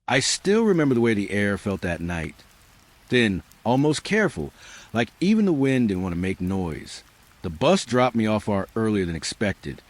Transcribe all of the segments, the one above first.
I still remember the way the air felt that night. Thin, almost careful, like even the wind didn't want to make noise. The bus dropped me off far earlier than expected,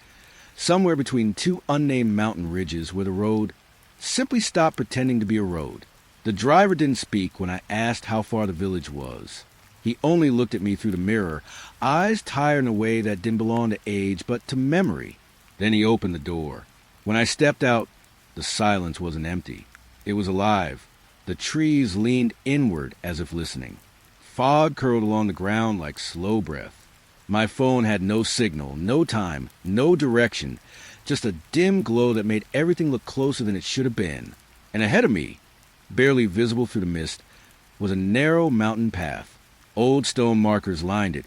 somewhere between two unnamed mountain ridges where the road simply stopped pretending to be a road. The driver didn't speak when I asked how far the village was. He only looked at me through the mirror, eyes tired in a way that didn't belong to age but to memory. Then he opened the door. When I stepped out, the silence wasn't empty. It was alive. The trees leaned inward as if listening. Fog curled along the ground like slow breath. My phone had no signal, no time, no direction, just a dim glow that made everything look closer than it should have been. And ahead of me, barely visible through the mist, was a narrow mountain path. Old stone markers lined it,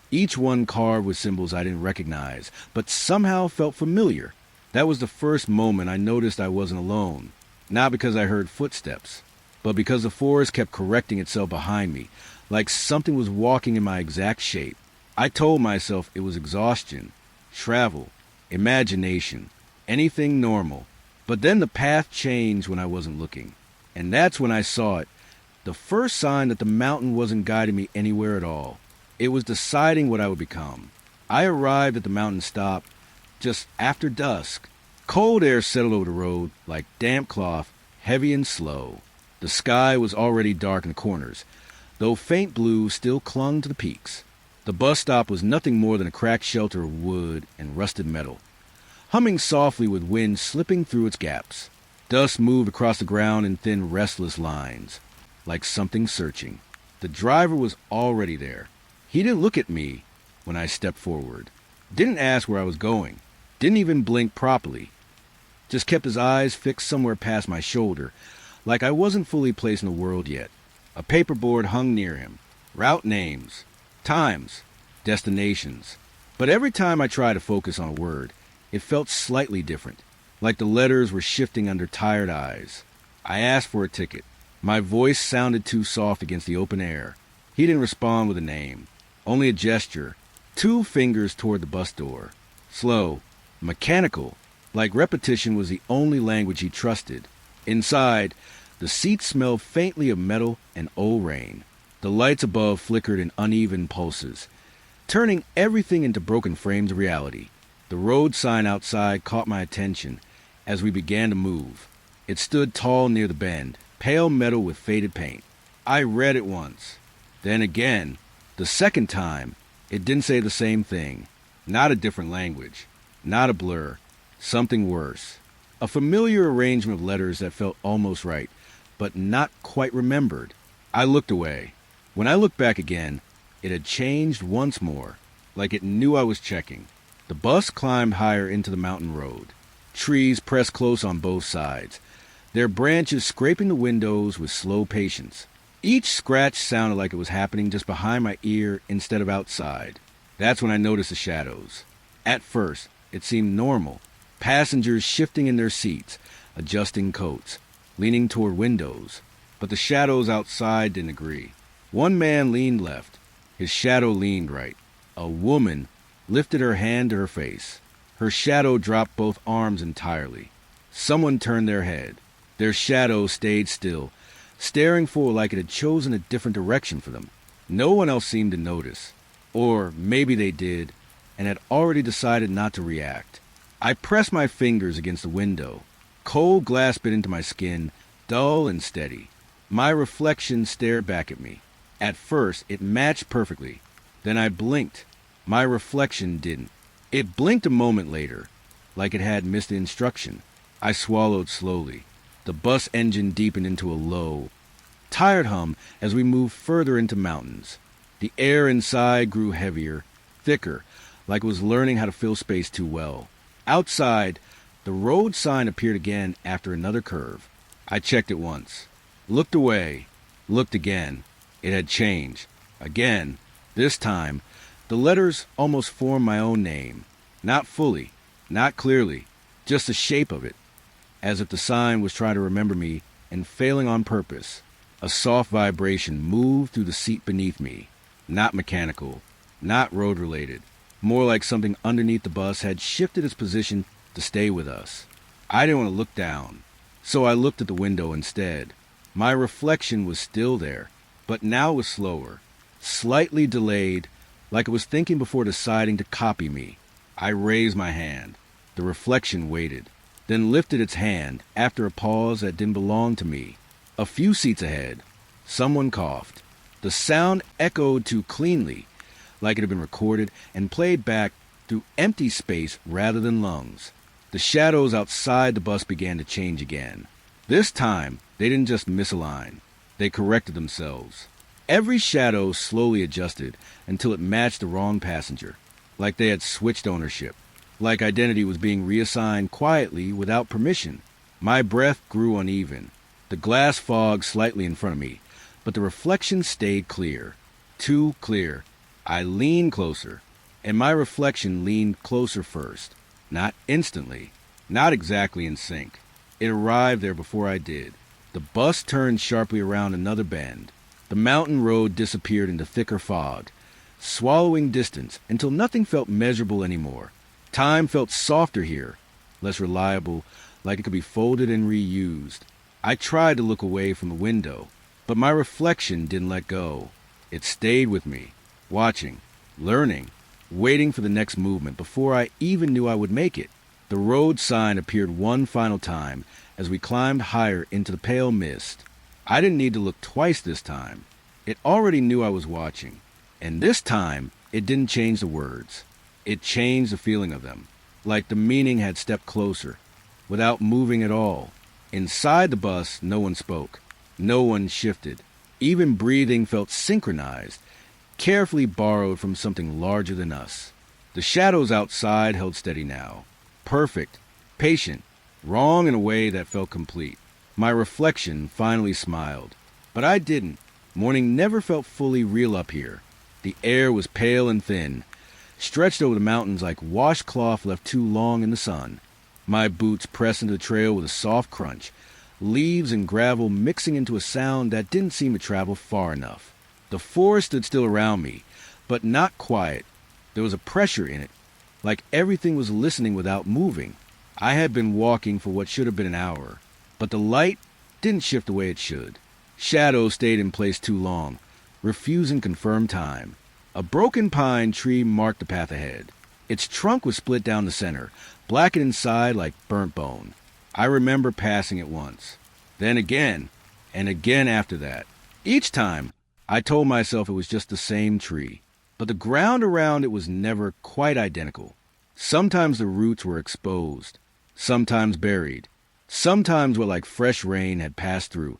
each one carved with symbols I didn't recognize, but somehow felt familiar. That was the first moment I noticed I wasn't alone. Not because I heard footsteps, but because the forest kept correcting itself behind me, like something was walking in my exact shape. I told myself it was exhaustion, travel, imagination, anything normal. But then the path changed when I wasn't looking. And that's when I saw it, the first sign that the mountain wasn't guiding me anywhere at all. It was deciding what I would become. I arrived at the mountain stop just after dusk. Cold air settled over the road like damp cloth, heavy and slow. The sky was already dark in the corners, though faint blue still clung to the peaks. The bus stop was nothing more than a cracked shelter of wood and rusted metal, humming softly with wind slipping through its gaps. Dust moved across the ground in thin, restless lines, like something searching. The driver was already there. He didn't look at me when I stepped forward, didn't ask where I was going, didn't even blink properly, just kept his eyes fixed somewhere past my shoulder, like I wasn't fully placed in the world yet. A paperboard hung near him, route names, times, destinations. But every time I tried to focus on a word, it felt slightly different, like the letters were shifting under tired eyes. I asked for a ticket. My voice sounded too soft against the open air. He didn't respond with a name, only a gesture, 2 fingers toward the bus door. Slow, mechanical, like repetition was the only language he trusted. Inside, the seats smelled faintly of metal and old rain. The lights above flickered in uneven pulses, turning everything into broken frames of reality. The road sign outside caught my attention as we began to move. It stood tall near the bend, pale metal with faded paint. I read it once, then again. The second time, it didn't say the same thing. Not a different language, not a blur, something worse. A familiar arrangement of letters that felt almost right, but not quite remembered. I looked away. When I looked back again, it had changed once more, like it knew I was checking. The bus climbed higher into the mountain road. Trees pressed close on both sides, their branches scraping the windows with slow patience. Each scratch sounded like it was happening just behind my ear instead of outside. That's when I noticed the shadows. At first, it seemed normal. Passengers shifting in their seats, adjusting coats, leaning toward windows. But the shadows outside didn't agree. One man leaned left. His shadow leaned right. A woman lifted her hand to her face. Her shadow dropped both arms entirely. Someone turned their head. Their shadow stayed still, staring forward like it had chosen a different direction for them. No one else seemed to notice. Or maybe they did, and had already decided not to react. I pressed my fingers against the window. Cold glass bit into my skin, dull and steady. My reflection stared back at me. At first, it matched perfectly. Then I blinked. My reflection didn't. It blinked a moment later, like it had missed the instruction. I swallowed slowly. The bus engine deepened into a low, tired hum as we moved further into mountains. The air inside grew heavier, thicker, like it was learning how to fill space too well. Outside, the road sign appeared again after another curve. I checked it once, looked away, looked again. It had changed. Again. This time, the letters almost formed my own name. Not fully, not clearly, just the shape of it, as if the sign was trying to remember me and failing on purpose. A soft vibration moved through the seat beneath me, not mechanical, not road-related, more like something underneath the bus had shifted its position to stay with us. I didn't want to look down. So I looked at the window instead. My reflection was still there, but now it was slower, slightly delayed, like it was thinking before deciding to copy me. I raised my hand. The reflection waited, then lifted its hand after a pause that didn't belong to me. A few seats ahead, someone coughed. The sound echoed too cleanly, like it had been recorded and played back through empty space rather than lungs. The shadows outside the bus began to change again. This time, they didn't just misalign. They corrected themselves. Every shadow slowly adjusted until it matched the wrong passenger, like they had switched ownership, like identity was being reassigned quietly without permission. My breath grew uneven. The glass fogged slightly in front of me, but the reflection stayed clear. Too clear. I leaned closer, and my reflection leaned closer first. Not instantly, not exactly in sync. It arrived there before I did. The bus turned sharply around another bend. The mountain road disappeared into thicker fog, swallowing distance until nothing felt measurable anymore. Time felt softer here, less reliable, like it could be folded and reused. I tried to look away from the window, but my reflection didn't let go. It stayed with me, watching, learning, waiting for the next movement before I even knew I would make it. The road sign appeared one final time as we climbed higher into the pale mist. I didn't need to look twice this time. It already knew I was watching. And this time, it didn't change the words. It changed the feeling of them, like the meaning had stepped closer, without moving at all. Inside the bus, no one spoke. No one shifted. Even breathing felt synchronized, carefully borrowed from something larger than us. The shadows outside held steady now. Perfect, patient, wrong in a way that felt complete. My reflection finally smiled. But I didn't. Morning never felt fully real up here. The air was pale and thin, stretched over the mountains like washcloth left too long in the sun. My boots pressed into the trail with a soft crunch, leaves and gravel mixing into a sound that didn't seem to travel far enough. The forest stood still around me, but not quiet. There was a pressure in it, like everything was listening without moving. I had been walking for what should have been an hour, but the light didn't shift the way it should. Shadows stayed in place too long, refusing confirmed time. A broken pine tree marked the path ahead. Its trunk was split down the center, blackened inside like burnt bone. I remember passing it once, then again, and again after that. Each time, I told myself it was just the same tree, but the ground around it was never quite identical. Sometimes the roots were exposed, sometimes buried, sometimes what like fresh rain had passed through,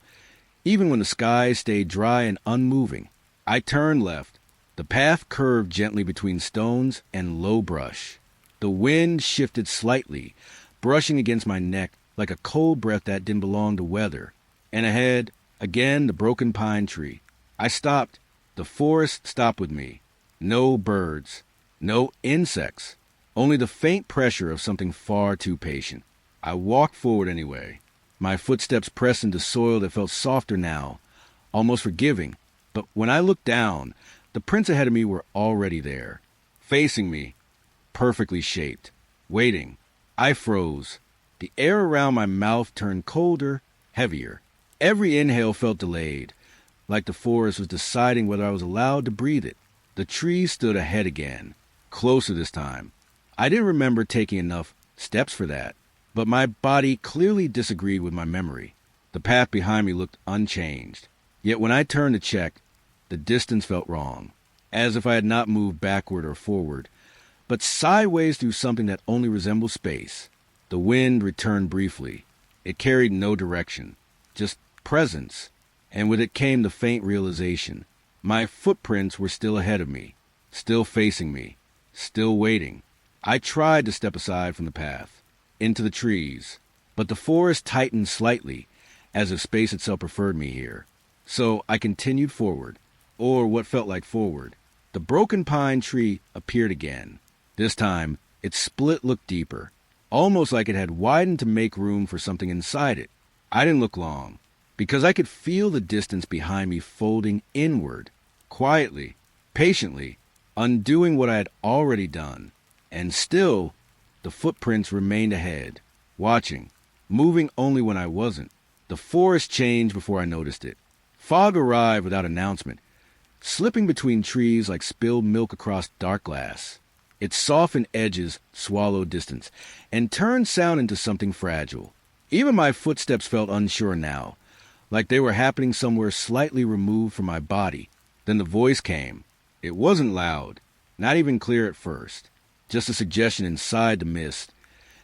even when the sky stayed dry and unmoving. I turned left. The path curved gently between stones and low brush. The wind shifted slightly, brushing against my neck like a cold breath that didn't belong to weather. And ahead, again, the broken pine tree. I stopped. The forest stopped with me. No birds, no insects, only the faint pressure of something far too patient. I walked forward anyway. My footsteps pressed into soil that felt softer now, almost forgiving. But when I looked down, the prints ahead of me were already there, facing me, perfectly shaped, waiting. I froze. The air around my mouth turned colder, heavier. Every inhale felt delayed, like the forest was deciding whether I was allowed to breathe it. The trees stood ahead again, closer this time. I didn't remember taking enough steps for that, but my body clearly disagreed with my memory. The path behind me looked unchanged. Yet when I turned to check, the distance felt wrong, as if I had not moved backward or forward, but sideways through something that only resembled space. The wind returned briefly. It carried no direction, just presence, and with it came the faint realization. My footprints were still ahead of me, still facing me, still waiting. I tried to step aside from the path, into the trees, but the forest tightened slightly, as if space itself preferred me here. So I continued forward, or what felt like forward. The broken pine tree appeared again. This time, its split looked deeper, almost like it had widened to make room for something inside it. I didn't look long, because I could feel the distance behind me folding inward, quietly, patiently, undoing what I had already done. And still, the footprints remained ahead, watching, moving only when I wasn't. The forest changed before I noticed it. Fog arrived without announcement, slipping between trees like spilled milk across dark glass. Its softened edges swallowed distance and turned sound into something fragile. Even my footsteps felt unsure now, like they were happening somewhere slightly removed from my body. Then the voice came. It wasn't loud, not even clear at first, just a suggestion inside the mist,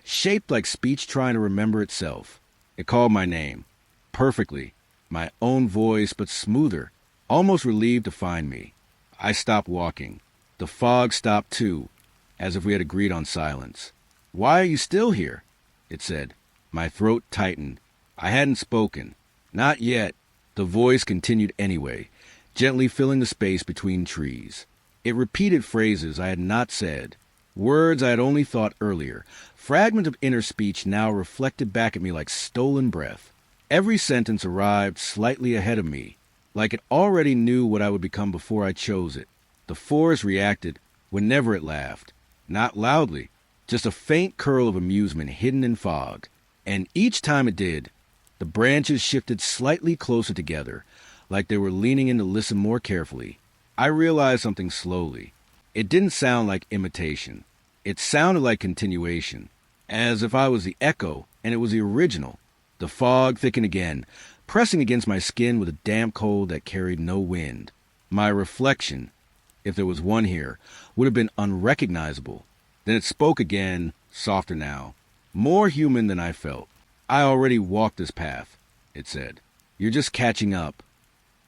shaped like speech trying to remember itself. It called my name, perfectly, my own voice, but smoother, almost relieved to find me. I stopped walking. The fog stopped too, as if we had agreed on silence. "Why are you still here?" it said. My throat tightened. I hadn't spoken. Not yet. The voice continued anyway, gently filling the space between trees. It repeated phrases I had not said, words I had only thought earlier, fragments of inner speech now reflected back at me like stolen breath. Every sentence arrived slightly ahead of me, like it already knew what I would become before I chose it. The forest reacted whenever it laughed. Not loudly, just a faint curl of amusement hidden in fog. And each time it did, the branches shifted slightly closer together, like they were leaning in to listen more carefully. I realized something slowly. It didn't sound like imitation. It sounded like continuation, as if I was the echo and it was the original. The fog thickened again, pressing against my skin with a damp cold that carried no wind. My reflection, if there was one here, would have been unrecognizable. Then it spoke again, softer now, more human than I felt. "I already walked this path," it said. "You're just catching up."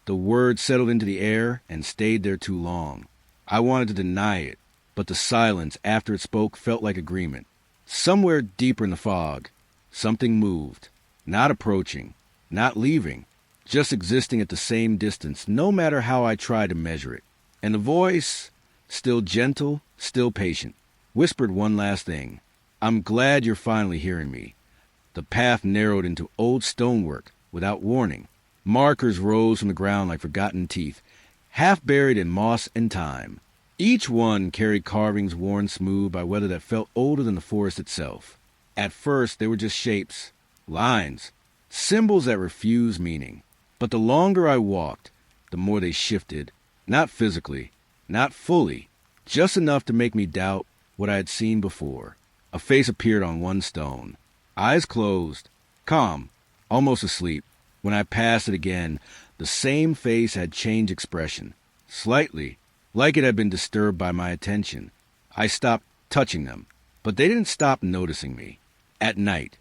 The word settled into the air and stayed there too long. I wanted to deny it, but the silence after it spoke felt like agreement. Somewhere deeper in the fog, something moved, not approaching, not leaving, just existing at the same distance, no matter how I tried to measure it. And the voice, still gentle, still patient, whispered one last thing. "I'm glad you're finally hearing me." The path narrowed into old stonework without warning. Markers rose from the ground like forgotten teeth, half buried in moss and time. Each one carried carvings worn smooth by weather that felt older than the forest itself. At first, they were just shapes, lines, symbols that refused meaning. But the longer I walked, the more they shifted, not physically, not fully, just enough to make me doubt what I had seen before. A face appeared on one stone, eyes closed, calm, almost asleep. When I passed it again, the same face had changed expression, slightly, like it had been disturbed by my attention. I stopped touching them, but they didn't stop noticing me. At night,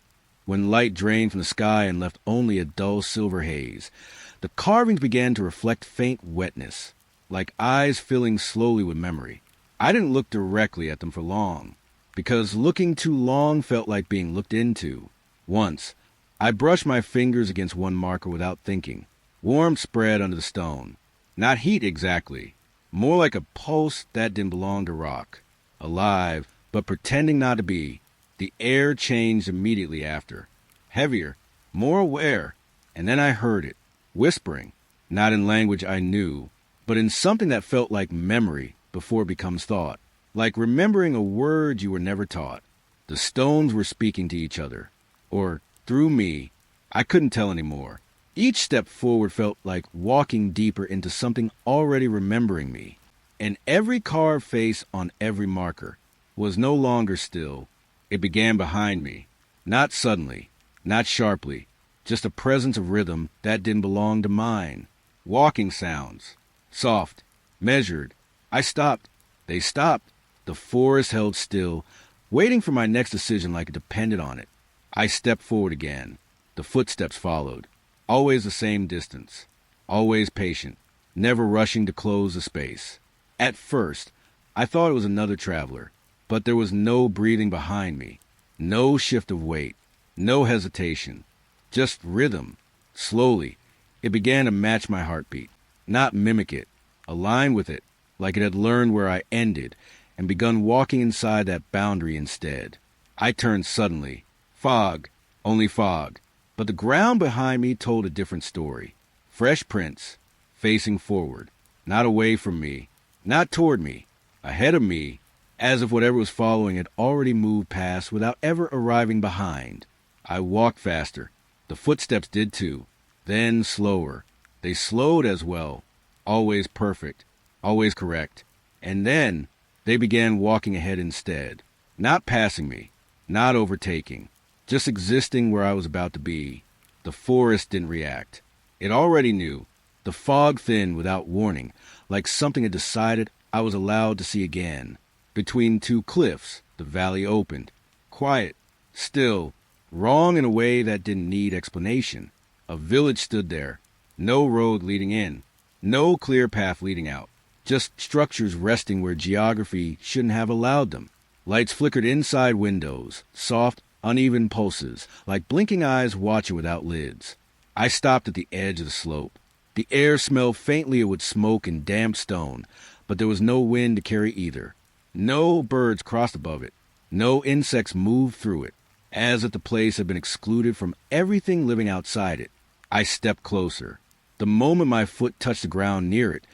when light drained from the sky and left only a dull silver haze, the carvings began to reflect faint wetness, like eyes filling slowly with memory. I didn't look directly at them for long, because looking too long felt like being looked into. Once, I brushed my fingers against one marker without thinking. Warmth spread under the stone. Not heat exactly, more like a pulse that didn't belong to rock. Alive, but pretending not to be. The air changed immediately after. Heavier, more aware, and then I heard it, whispering, not in language I knew, but in something that felt like memory before it becomes thought, like remembering a word you were never taught. The stones were speaking to each other, or through me. I couldn't tell anymore. Each step forward felt like walking deeper into something already remembering me. And every carved face on every marker was no longer still. It began behind me, not suddenly, not sharply, just a presence of rhythm that didn't belong to mine. Walking sounds, soft, measured. I stopped. They stopped. The forest held still, waiting for my next decision like it depended on it. I stepped forward again. The footsteps followed. Always the same distance. Always patient, never rushing to close the space. At first, I thought it was another traveler, but there was no breathing behind me, no shift of weight, no hesitation, just rhythm. Slowly, it began to match my heartbeat, not mimic it, align with it, like it had learned where I ended and begun walking inside that boundary instead. I turned suddenly. Fog, only fog. But the ground behind me told a different story. Fresh prints, facing forward, not away from me, not toward me, ahead of me, as if whatever was following had already moved past without ever arriving behind. I walked faster. The footsteps did too. Then slower. They slowed as well. Always perfect. Always correct. And then they began walking ahead instead. Not passing me. Not overtaking. Just existing where I was about to be. The forest didn't react. It already knew. The fog thinned without warning, like something had decided I was allowed to see again. Between two cliffs, the valley opened. Quiet. Still. Wrong in a way that didn't need explanation. A village stood there. No road leading in. No clear path leading out. Just structures resting where geography shouldn't have allowed them. Lights flickered inside windows, soft, uneven pulses, like blinking eyes watching without lids. I stopped at the edge of the slope. The air smelled faintly with smoke and damp stone, but there was no wind to carry either. No birds crossed above it. No insects moved through it, as if the place had been excluded from everything living outside it. I stepped closer. The moment my foot touched the ground near it,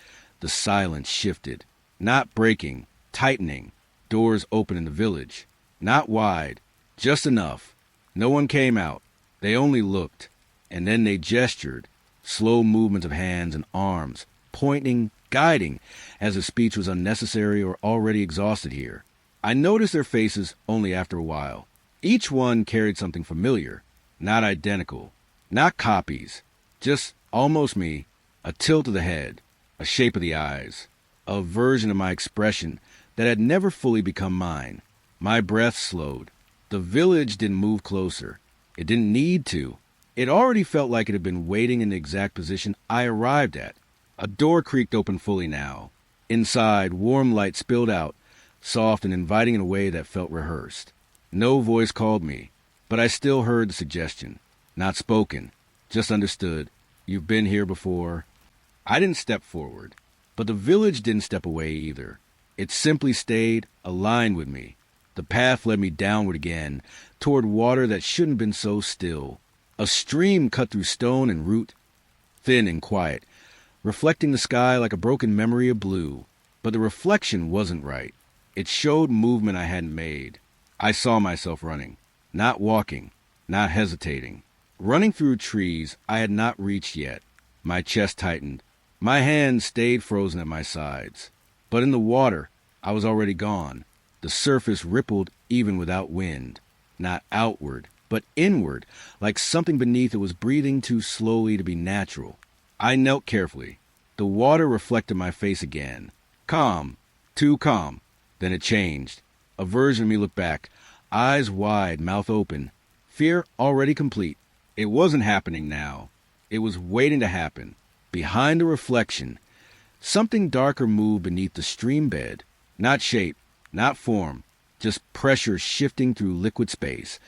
the silence shifted. Not breaking, tightening. Doors opened in the village. Not wide, just enough. No one came out. They only looked. And then they gestured. Slow movements of hands and arms, pointing, guiding, as if speech was unnecessary or already exhausted here. I noticed their faces only after a while. Each one carried something familiar, not identical, not copies, just almost me, a tilt of the head, a shape of the eyes, a version of my expression that had never fully become mine. My breath slowed. The village didn't move closer. It didn't need to. It already felt like it had been waiting in the exact position I arrived at. A door creaked open fully now. Inside, warm light spilled out, soft and inviting in a way that felt rehearsed. No voice called me, but I still heard the suggestion. Not spoken, just understood. You've been here before. I didn't step forward, but the village didn't step away either. It simply stayed, aligned with me. The path led me downward again, toward water that shouldn't have been so still. A stream cut through stone and root, thin and quiet, reflecting the sky like a broken memory of blue. But the reflection wasn't right. It showed movement I hadn't made. I saw myself running, not walking, not hesitating. Running through trees I had not reached yet. My chest tightened. My hands stayed frozen at my sides. But in the water, I was already gone. The surface rippled even without wind. Not outward, but inward, like something beneath it was breathing too slowly to be natural. I knelt carefully. The water reflected my face again. Calm, too calm. Then it changed. A version of me looked back, eyes wide, mouth open. Fear already complete. It wasn't happening now. It was waiting to happen. Behind the reflection, something darker moved beneath the stream bed. Not shape, not form, just pressure shifting through liquid space,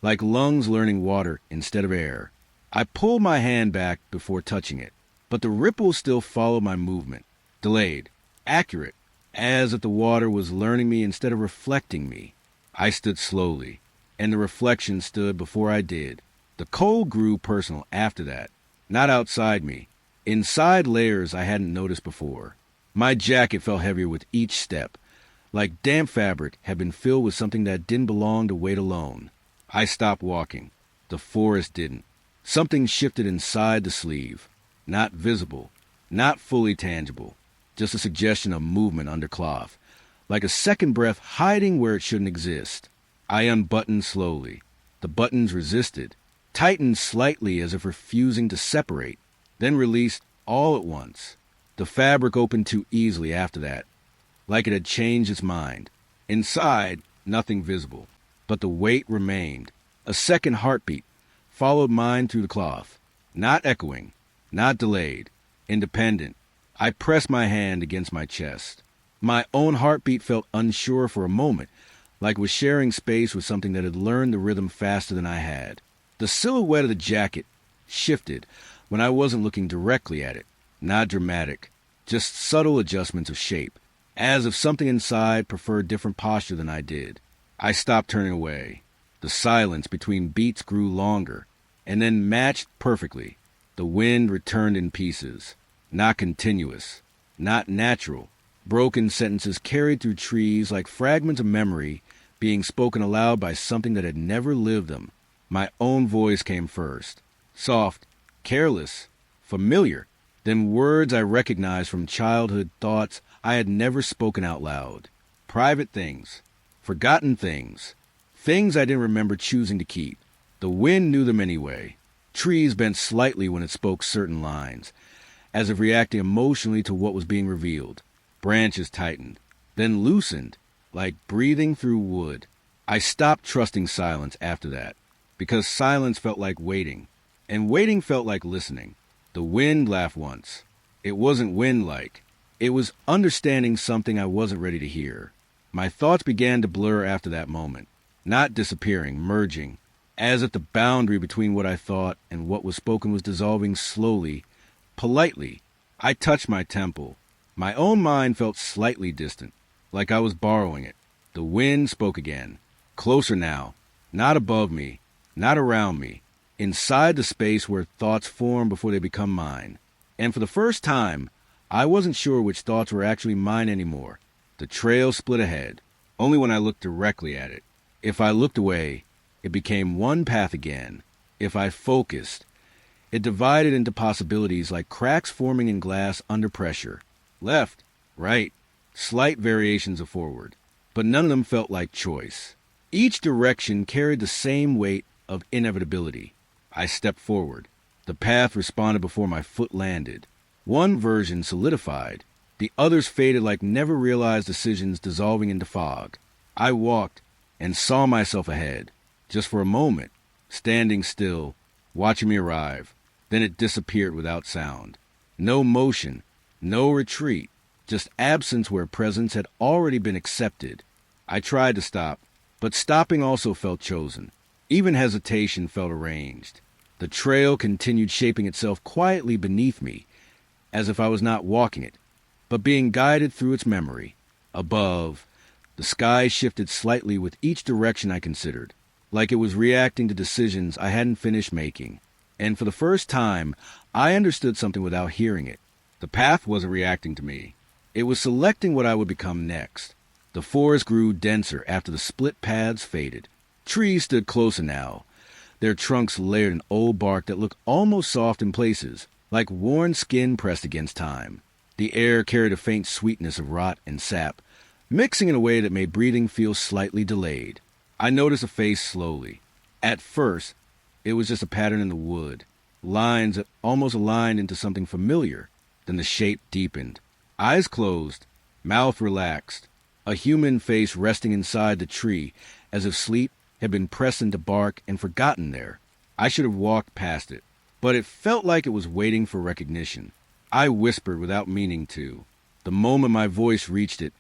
like lungs learning water instead of air. I pulled my hand back before touching it, but the ripples still followed my movement. Delayed, accurate, as if the water was learning me instead of reflecting me. I stood slowly, and the reflection stood before I did. The cold grew personal after that, not outside me, inside layers I hadn't noticed before. My jacket felt heavier with each step, like damp fabric had been filled with something that didn't belong to weight alone. I stopped walking. The forest didn't. Something shifted inside the sleeve, not visible, not fully tangible, just a suggestion of movement under cloth, like a second breath hiding where it shouldn't exist. I unbuttoned slowly. The buttons resisted, tightened slightly as if refusing to separate, then released all at once. The fabric opened too easily after that, like it had changed its mind. Inside, nothing visible, but the weight remained. A second heartbeat followed mine through the cloth, not echoing, not delayed, independent. I pressed my hand against my chest. My own heartbeat felt unsure for a moment, like it was sharing space with something that had learned the rhythm faster than I had. The silhouette of the jacket shifted when I wasn't looking directly at it. Not dramatic, just subtle adjustments of shape, as if something inside preferred different posture than I did. I stopped turning away. The silence between beats grew longer, and then matched perfectly. The wind returned in pieces, not continuous, not natural. Broken sentences carried through trees like fragments of memory being spoken aloud by something that had never lived them. My own voice came first. Soft, careless, familiar. Then words I recognized from childhood, thoughts I had never spoken out loud. Private things. Forgotten things. Things I didn't remember choosing to keep. The wind knew them anyway. Trees bent slightly when it spoke certain lines, as if reacting emotionally to what was being revealed. Branches tightened, then loosened, like breathing through wood. I stopped trusting silence after that, because silence felt like waiting, and waiting felt like listening. The wind laughed once. It wasn't wind-like. It was understanding something I wasn't ready to hear. My thoughts began to blur after that moment, not disappearing, merging, as if the boundary between what I thought and what was spoken was dissolving slowly, politely. I touched my temple. My own mind felt slightly distant, like I was borrowing it. The wind spoke again, closer now, not above me, not around me, inside the space where thoughts form before they become mine. And for the first time, I wasn't sure which thoughts were actually mine anymore. The trail split ahead, only when I looked directly at it. If I looked away, it became one path again. If I focused, it divided into possibilities like cracks forming in glass under pressure. Left, right, slight variations of forward, but none of them felt like choice. Each direction carried the same weight of inevitability. I stepped forward. The path responded before my foot landed. One version solidified. The others faded like never realized decisions dissolving into fog. I walked and saw myself ahead, just for a moment, standing still, watching me arrive. Then it disappeared without sound. No motion, no retreat, just absence where presence had already been accepted. I tried to stop, but stopping also felt chosen. Even hesitation felt arranged. The trail continued shaping itself quietly beneath me, as if I was not walking it, but being guided through its memory. Above, the sky shifted slightly with each direction I considered, like it was reacting to decisions I hadn't finished making. And for the first time, I understood something without hearing it. The path wasn't reacting to me. It was selecting what I would become next. The forest grew denser after the split paths faded. Trees stood closer now, their trunks layered in old bark that looked almost soft in places, like worn skin pressed against time. The air carried a faint sweetness of rot and sap, mixing in a way that made breathing feel slightly delayed. I noticed a face slowly. At first, it was just a pattern in the wood, lines that almost aligned into something familiar. Then the shape deepened. Eyes closed, mouth relaxed, a human face resting inside the tree, as if sleep had been pressed into bark and forgotten there. I should have walked past it, but it felt like it was waiting for recognition. I whispered without meaning to. The moment my voice reached it,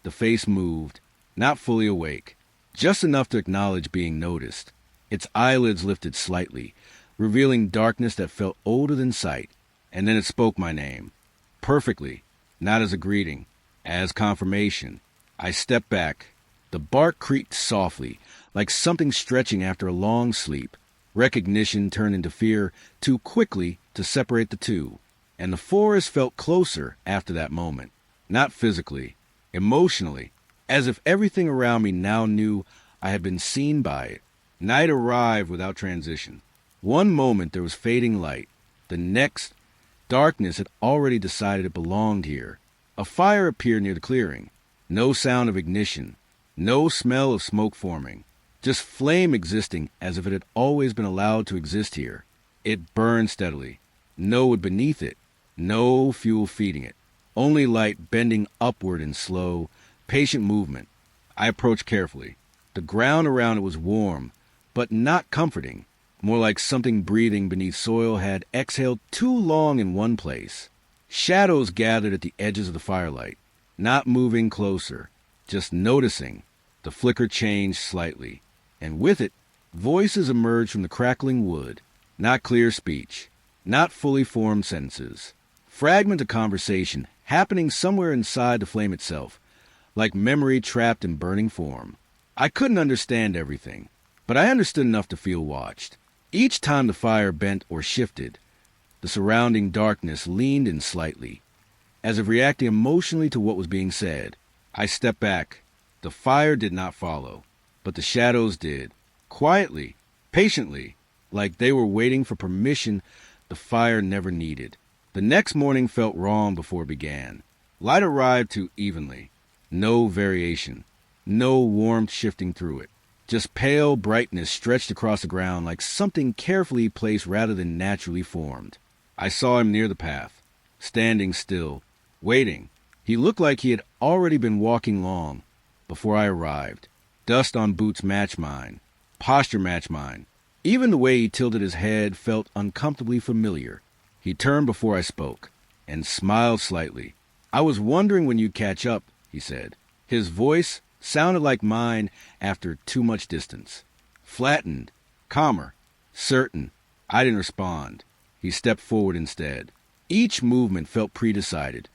the face moved, not fully awake, just enough to acknowledge being noticed. Its eyelids lifted slightly, revealing darkness that felt older than sight, and then it spoke my name. Perfectly, not as a greeting, as confirmation. I stepped back. The bark creaked softly, like something stretching after a long sleep. Recognition turned into fear too quickly to separate the two, and the forest felt closer after that moment. Not physically, emotionally, as if everything around me now knew I had been seen by it. Night arrived without transition. One moment there was fading light. The next, darkness had already decided it belonged here. A fire appeared near the clearing. No sound of ignition. No smell of smoke forming. Just flame existing as if it had always been allowed to exist here. It burned steadily. No wood beneath it. No fuel feeding it. Only light bending upward in slow, patient movement. I approached carefully. The ground around it was warm, but not comforting. More like something breathing beneath soil had exhaled too long in one place. Shadows gathered at the edges of the firelight, not moving closer, just noticing. The flicker changed slightly, and with it, voices emerged from the crackling wood. Not clear speech, not fully formed sentences. Fragments of conversation happening somewhere inside the flame itself, like memory trapped in burning form. I couldn't understand everything, but I understood enough to feel watched. Each time the fire bent or shifted, the surrounding darkness leaned in slightly, as if reacting emotionally to what was being said. I stepped back. The fire did not follow, but the shadows did. Quietly, patiently, like they were waiting for permission the fire never needed. The next morning felt wrong before it began. Light arrived too evenly. No variation. No warmth shifting through it. Just pale brightness stretched across the ground like something carefully placed rather than naturally formed. I saw him near the path, standing still, waiting. He looked like he had already been walking long before I arrived. Dust on boots matched mine. Posture matched mine. Even the way he tilted his head felt uncomfortably familiar. He turned before I spoke, and smiled slightly. "I was wondering when you'd catch up," he said. His voice sounded like mine after too much distance. Flattened, calmer, certain. I didn't respond. He stepped forward instead. Each movement felt predecided,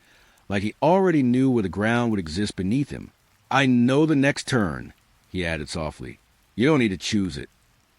like he already knew where the ground would exist beneath him. "I know the next turn," he added softly. "You don't need to choose it."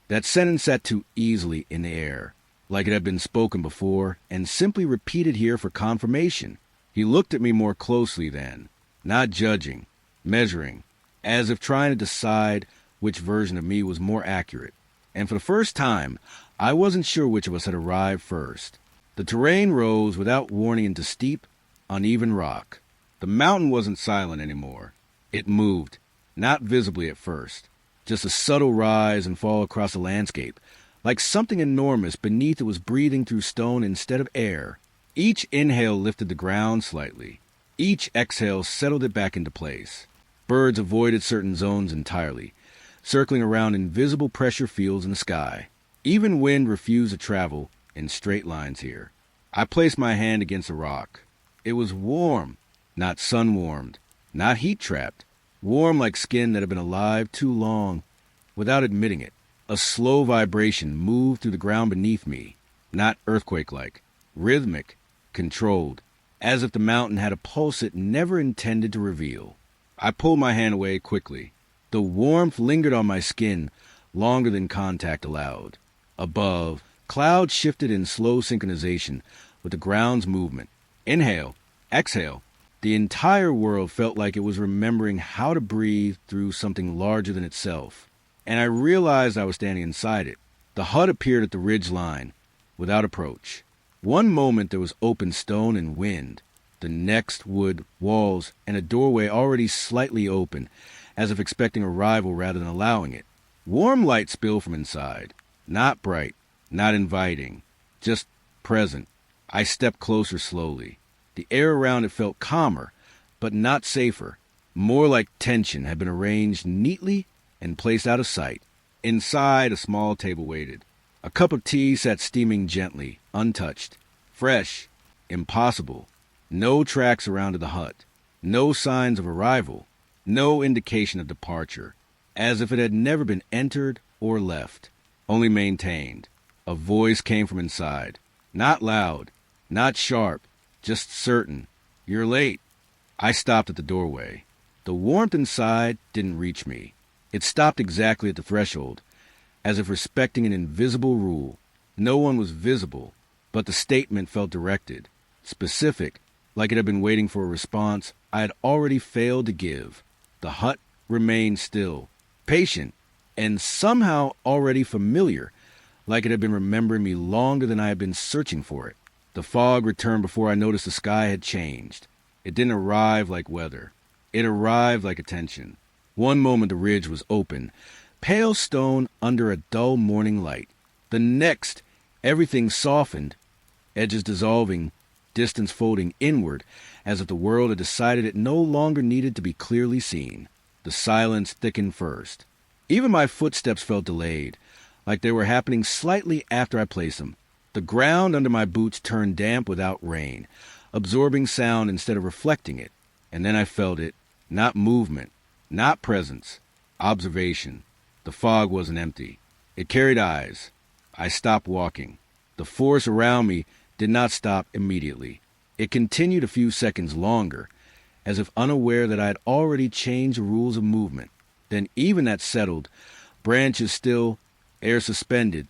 That sentence sat too easily in the air, like it had been spoken before and simply repeated here for confirmation. He looked at me more closely then, not judging, measuring, as if trying to decide which version of me was more accurate. And for the first time, I wasn't sure which of us had arrived first. The terrain rose without warning into steep, uneven rock. The mountain wasn't silent anymore. It moved, not visibly at first. Just a subtle rise and fall across the landscape, like something enormous beneath it was breathing through stone instead of air. Each inhale lifted the ground slightly. Each exhale settled it back into place. Birds avoided certain zones entirely, circling around invisible pressure fields in the sky. Even wind refused to travel in straight lines here. I placed my hand against a rock. It was warm, not sun-warmed, not heat-trapped. Warm like skin that had been alive too long, without admitting it. A slow vibration moved through the ground beneath me, not earthquake-like, rhythmic, controlled, as if the mountain had a pulse it never intended to reveal. I pulled my hand away quickly. The warmth lingered on my skin longer than contact allowed. Above, clouds shifted in slow synchronization with the ground's movement. Inhale, exhale. The entire world felt like it was remembering how to breathe through something larger than itself. And I realized I was standing inside it. The hut appeared at the ridge line, without approach. One moment there was open stone and wind. The next wood, walls, and a doorway already slightly open, as if expecting arrival rather than allowing it. Warm light spilled from inside. Not bright, not inviting, just present. I stepped closer slowly. The air around it felt calmer, but not safer. More like tension had been arranged neatly and placed out of sight. Inside, a small table waited. A cup of tea sat steaming gently, untouched. Fresh. Impossible. No tracks surrounded the hut. No signs of arrival. No indication of departure. As if it had never been entered or left. Only maintained. A voice came from inside. Not loud. Not sharp. Just certain. "You're late." I stopped at the doorway. The warmth inside didn't reach me. It stopped exactly at the threshold, as if respecting an invisible rule. No one was visible, but the statement felt directed, specific, like it had been waiting for a response I had already failed to give. The hut remained still, patient, and somehow already familiar, like it had been remembering me longer than I had been searching for it. The fog returned before I noticed the sky had changed. It didn't arrive like weather. It arrived like attention. One moment the ridge was open, pale stone under a dull morning light. The next, everything softened, edges dissolving, distance folding inward, as if the world had decided it no longer needed to be clearly seen. The silence thickened first. Even my footsteps felt delayed, like they were happening slightly after I placed them. The ground under my boots turned damp without rain, absorbing sound instead of reflecting it. And then I felt it, not movement, not presence, observation. The fog wasn't empty. It carried eyes. I stopped walking. The force around me did not stop immediately. It continued a few seconds longer, as if unaware that I had already changed the rules of movement. Then even that settled, branches still, air suspended,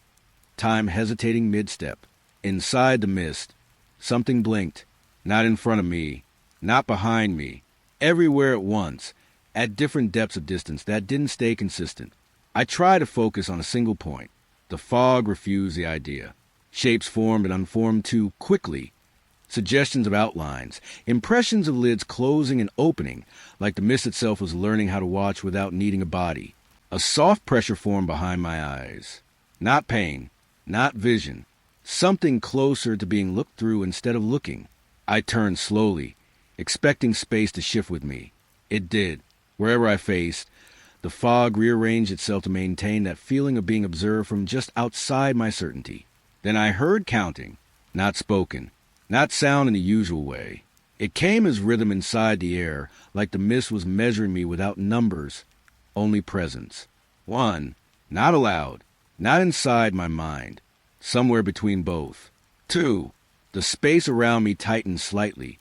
time hesitating mid-step. Inside the mist, something blinked, not in front of me, not behind me, everywhere at once, at different depths of distance that didn't stay consistent. I tried to focus on a single point, The fog refused the idea. Shapes formed and unformed too quickly. Suggestions of outlines, impressions of lids closing and opening, like the mist itself was learning how to watch without needing a body. A soft pressure formed behind my eyes. Not pain, not vision. Something closer to being looked through instead of looking. I turned slowly, expecting space to shift with me. It did. Wherever I faced, the fog rearranged itself to maintain that feeling of being observed from just outside my certainty. Then I heard counting, not spoken, not sound in the usual way. It came as rhythm inside the air, like the mist was measuring me without numbers, only presence. 1, not aloud, not inside my mind, somewhere between both. 2, the space around me tightened slightly,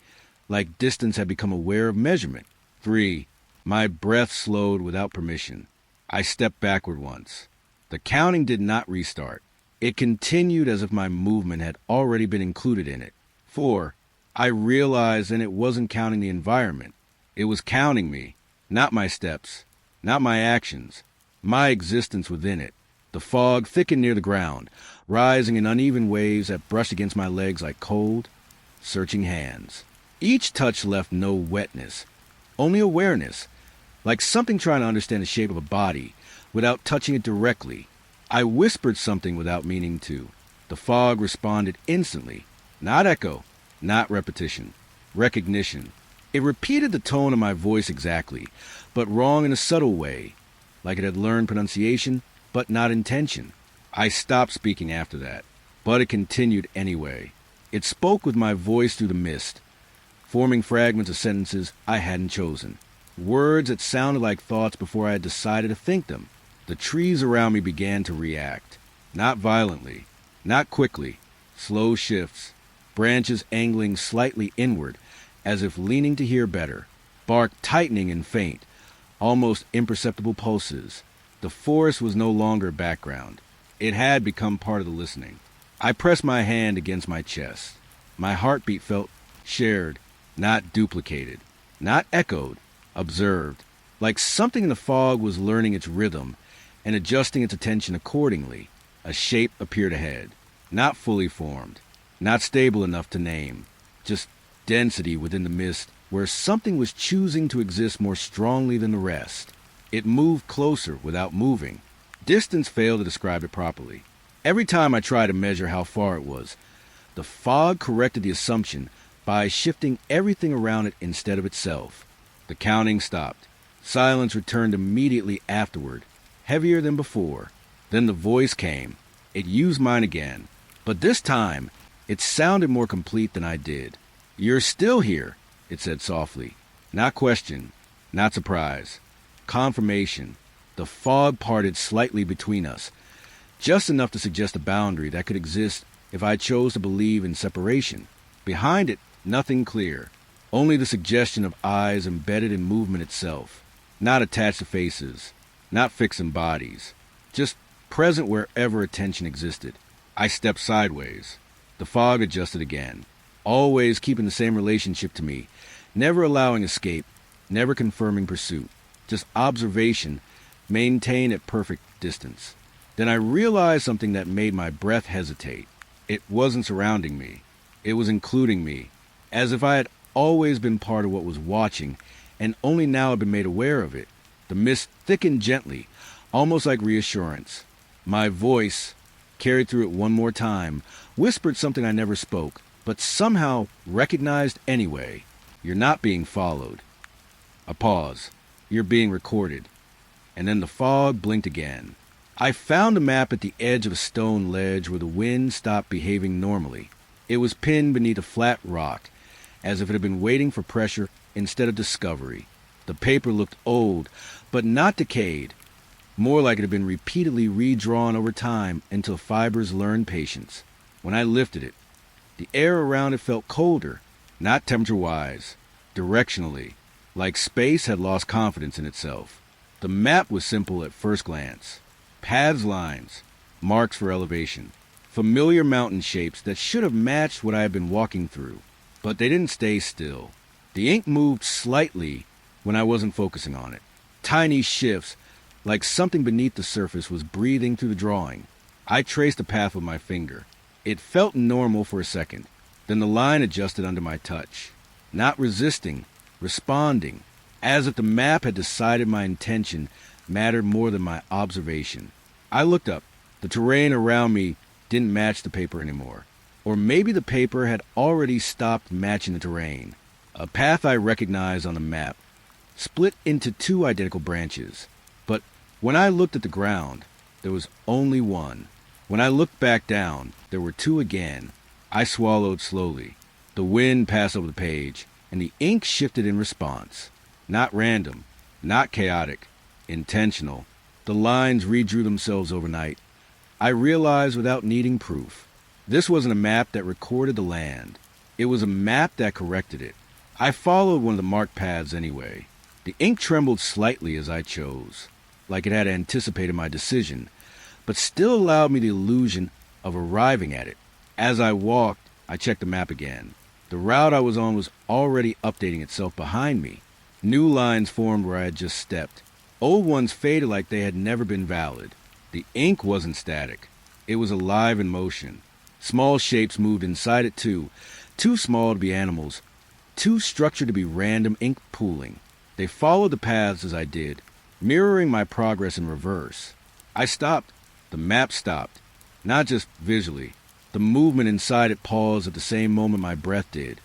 like distance had become aware of measurement. 3, my breath slowed without permission. I stepped backward once. The counting did not restart. It continued as if my movement had already been included in it. 4, I realized then it wasn't counting the environment. It was counting me, not my steps, not my actions, my existence within it. The fog thickened near the ground, rising in uneven waves that brushed against my legs like cold, searching hands. Each touch left no wetness, only awareness, like something trying to understand the shape of a body without touching it directly. I whispered something without meaning to. The fog responded instantly. Not echo, not repetition. Recognition. It repeated the tone of my voice exactly, but wrong in a subtle way, like it had learned pronunciation, but not intention. I stopped speaking after that, but it continued anyway. It spoke with my voice through the mist, forming fragments of sentences I hadn't chosen. Words that sounded like thoughts before I had decided to think them. The trees around me began to react. Not violently, not quickly. Slow shifts. Branches angling slightly inward, as if leaning to hear better. Bark tightening and faint, almost imperceptible pulses. The forest was no longer background. It had become part of the listening. I pressed my hand against my chest. My heartbeat felt shared, not duplicated, not echoed, observed, like something in the fog was learning its rhythm and adjusting its attention accordingly. A shape appeared ahead, not fully formed, not stable enough to name, just density within the mist where something was choosing to exist more strongly than the rest. It moved closer without moving. Distance failed to describe it properly. Every time I tried to measure how far it was, the fog corrected the assumption by shifting everything around it instead of itself. The counting stopped. Silence returned immediately afterward, heavier than before. Then the voice came. It used mine again, but this time it sounded more complete than I did. "You're still here," it said softly. Not question, not surprise. Confirmation. The fog parted slightly between us, just enough to suggest a boundary that could exist if I chose to believe in separation. Behind it, nothing clear. Only the suggestion of eyes embedded in movement itself, not attached to faces, not fixed in bodies, just present wherever attention existed. I stepped sideways. The fog adjusted again, always keeping the same relationship to me, never allowing escape, never confirming pursuit, just observation maintained at perfect distance. Then I realized something that made my breath hesitate. It wasn't surrounding me. It was including me, as if I had always been part of what was watching and only now had been made aware of it. The mist thickened gently, almost like reassurance. My voice, carried through it one more time, whispered something I never spoke, but somehow recognized anyway. "You're not being followed." A pause. "You're being recorded." And then the fog blinked again. I found a map at the edge of a stone ledge where the wind stopped behaving normally. It was pinned beneath a flat rock, as if it had been waiting for pressure instead of discovery. The paper looked old, but not decayed, more like it had been repeatedly redrawn over time until fibers learned patience. When I lifted it, the air around it felt colder, not temperature-wise, directionally, like space had lost confidence in itself. The map was simple at first glance. Paths, lines, marks for elevation, familiar mountain shapes that should have matched what I had been walking through. But they didn't stay still. The ink moved slightly when I wasn't focusing on it. Tiny shifts, like something beneath the surface was breathing through the drawing. I traced the path with my finger. It felt normal for a second. Then the line adjusted under my touch. Not resisting, responding, as if the map had decided my intention mattered more than my observation. I looked up. The terrain around me didn't match the paper anymore. Or maybe the paper had already stopped matching the terrain. A path I recognized on the map split into two identical branches. But when I looked at the ground, there was only one. When I looked back down, there were two again. I swallowed slowly. The wind passed over the page, and the ink shifted in response. Not random, not chaotic, intentional. The lines redrew themselves overnight. I realized without needing proof. This wasn't a map that recorded the land. It was a map that corrected it. I followed one of the marked paths anyway. The ink trembled slightly as I chose, like it had anticipated my decision, but still allowed me the illusion of arriving at it. As I walked, I checked the map again. The route I was on was already updating itself behind me. New lines formed where I had just stepped. Old ones faded like they had never been valid. The ink wasn't static. It was alive in motion. Small shapes moved inside it too small to be animals, too structured to be random ink pooling. They followed the paths as I did, mirroring my progress in reverse. I stopped. The map stopped. Not just visually. The movement inside it paused at the same moment my breath did,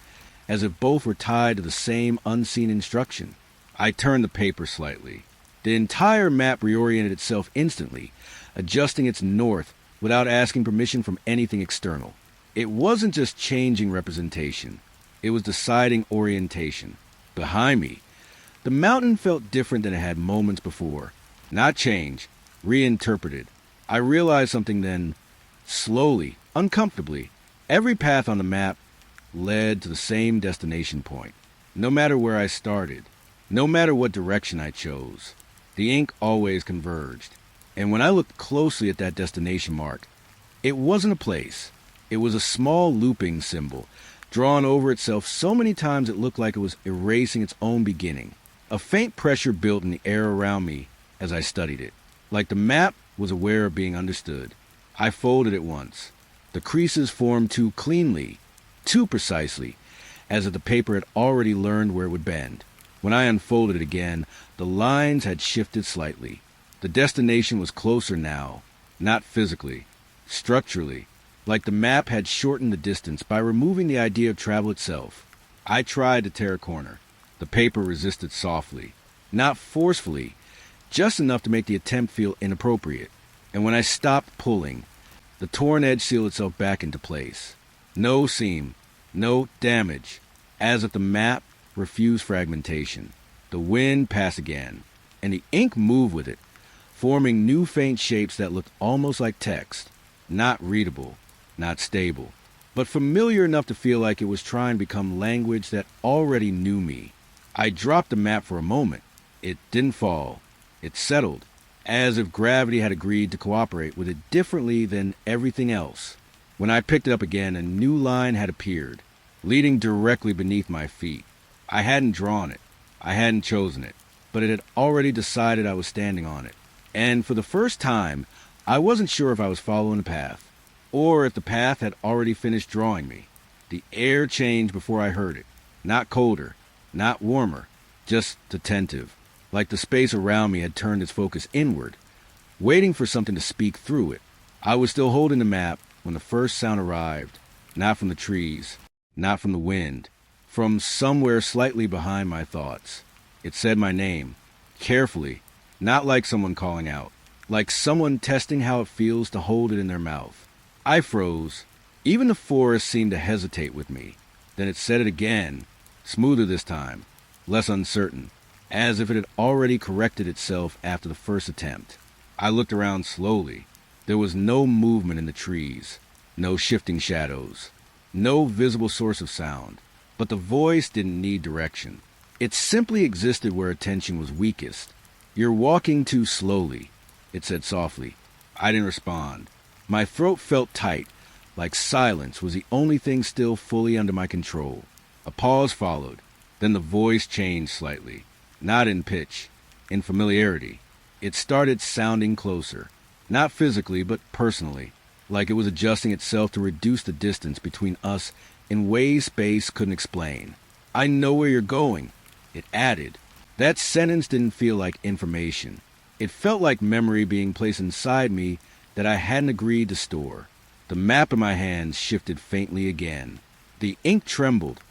as if both were tied to the same unseen instruction. I turned the paper slightly. The entire map reoriented itself instantly, adjusting its north without asking permission from anything external. It wasn't just changing representation. It was deciding orientation. Behind me, the mountain felt different than it had moments before. Not change, reinterpreted. I realized something then, slowly, uncomfortably. Every path on the map led to the same destination point. No matter where I started, no matter what direction I chose, the ink always converged. And when I looked closely at that destination mark, it wasn't a place. It was a small looping symbol, drawn over itself so many times it looked like it was erasing its own beginning. A faint pressure built in the air around me as I studied it, like the map was aware of being understood. I folded it once. The creases formed too cleanly, too precisely, as if the paper had already learned where it would bend. When I unfolded it again, the lines had shifted slightly. The destination was closer now, not physically, structurally, like the map had shortened the distance by removing the idea of travel itself. I tried to tear a corner. The paper resisted softly, not forcefully, just enough to make the attempt feel inappropriate. And when I stopped pulling, the torn edge sealed itself back into place. No seam, no damage, as if the map refused fragmentation. The wind passed again, and the ink moved with it, forming new faint shapes that looked almost like text, not readable, not stable, but familiar enough to feel like it was trying to become language that already knew me. I dropped the map for a moment. It didn't fall. It settled, as if gravity had agreed to cooperate with it differently than everything else. When I picked it up again, a new line had appeared, leading directly beneath my feet. I hadn't drawn it. I hadn't chosen it, but it had already decided I was standing on it. And for the first time, I wasn't sure if I was following a path, or if the path had already finished drawing me. The air changed before I heard it. Not colder, not warmer, just attentive, like the space around me had turned its focus inward, waiting for something to speak through it. I was still holding the map when the first sound arrived, not from the trees, not from the wind, from somewhere slightly behind my thoughts. It said my name, carefully, not like someone calling out, like someone testing how it feels to hold it in their mouth. I froze. Even the forest seemed to hesitate with me. Then it said it again, smoother this time, less uncertain, as if it had already corrected itself after the first attempt. I looked around slowly. There was no movement in the trees, no shifting shadows, no visible source of sound. But the voice didn't need direction. It simply existed where attention was weakest. "You're walking too slowly," it said softly. I didn't respond. My throat felt tight, like silence was the only thing still fully under my control. A pause followed. Then the voice changed slightly. Not in pitch, in familiarity. It started sounding closer. Not physically, but personally, like it was adjusting itself to reduce the distance between us in ways space couldn't explain. "I know where you're going," it added. That sentence didn't feel like information. It felt like memory being placed inside me that I hadn't agreed to store. The map in my hands shifted faintly again. The ink trembled,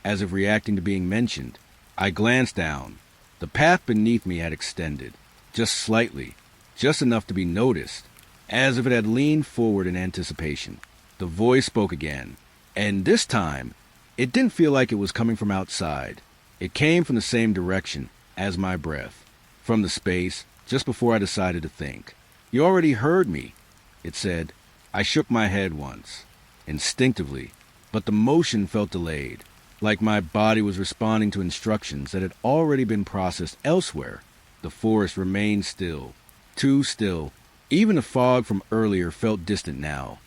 as if reacting to being mentioned. I glanced down. The path beneath me had extended, just slightly, just enough to be noticed, as if it had leaned forward in anticipation. The voice spoke again, and this time, it didn't feel like it was coming from outside. It came from the same direction as my breath, from the space just before I decided to think. "You already heard me," it said. I shook my head once, instinctively, but the motion felt delayed, like my body was responding to instructions that had already been processed elsewhere. The forest remained still, too still. Even the fog from earlier felt distant now,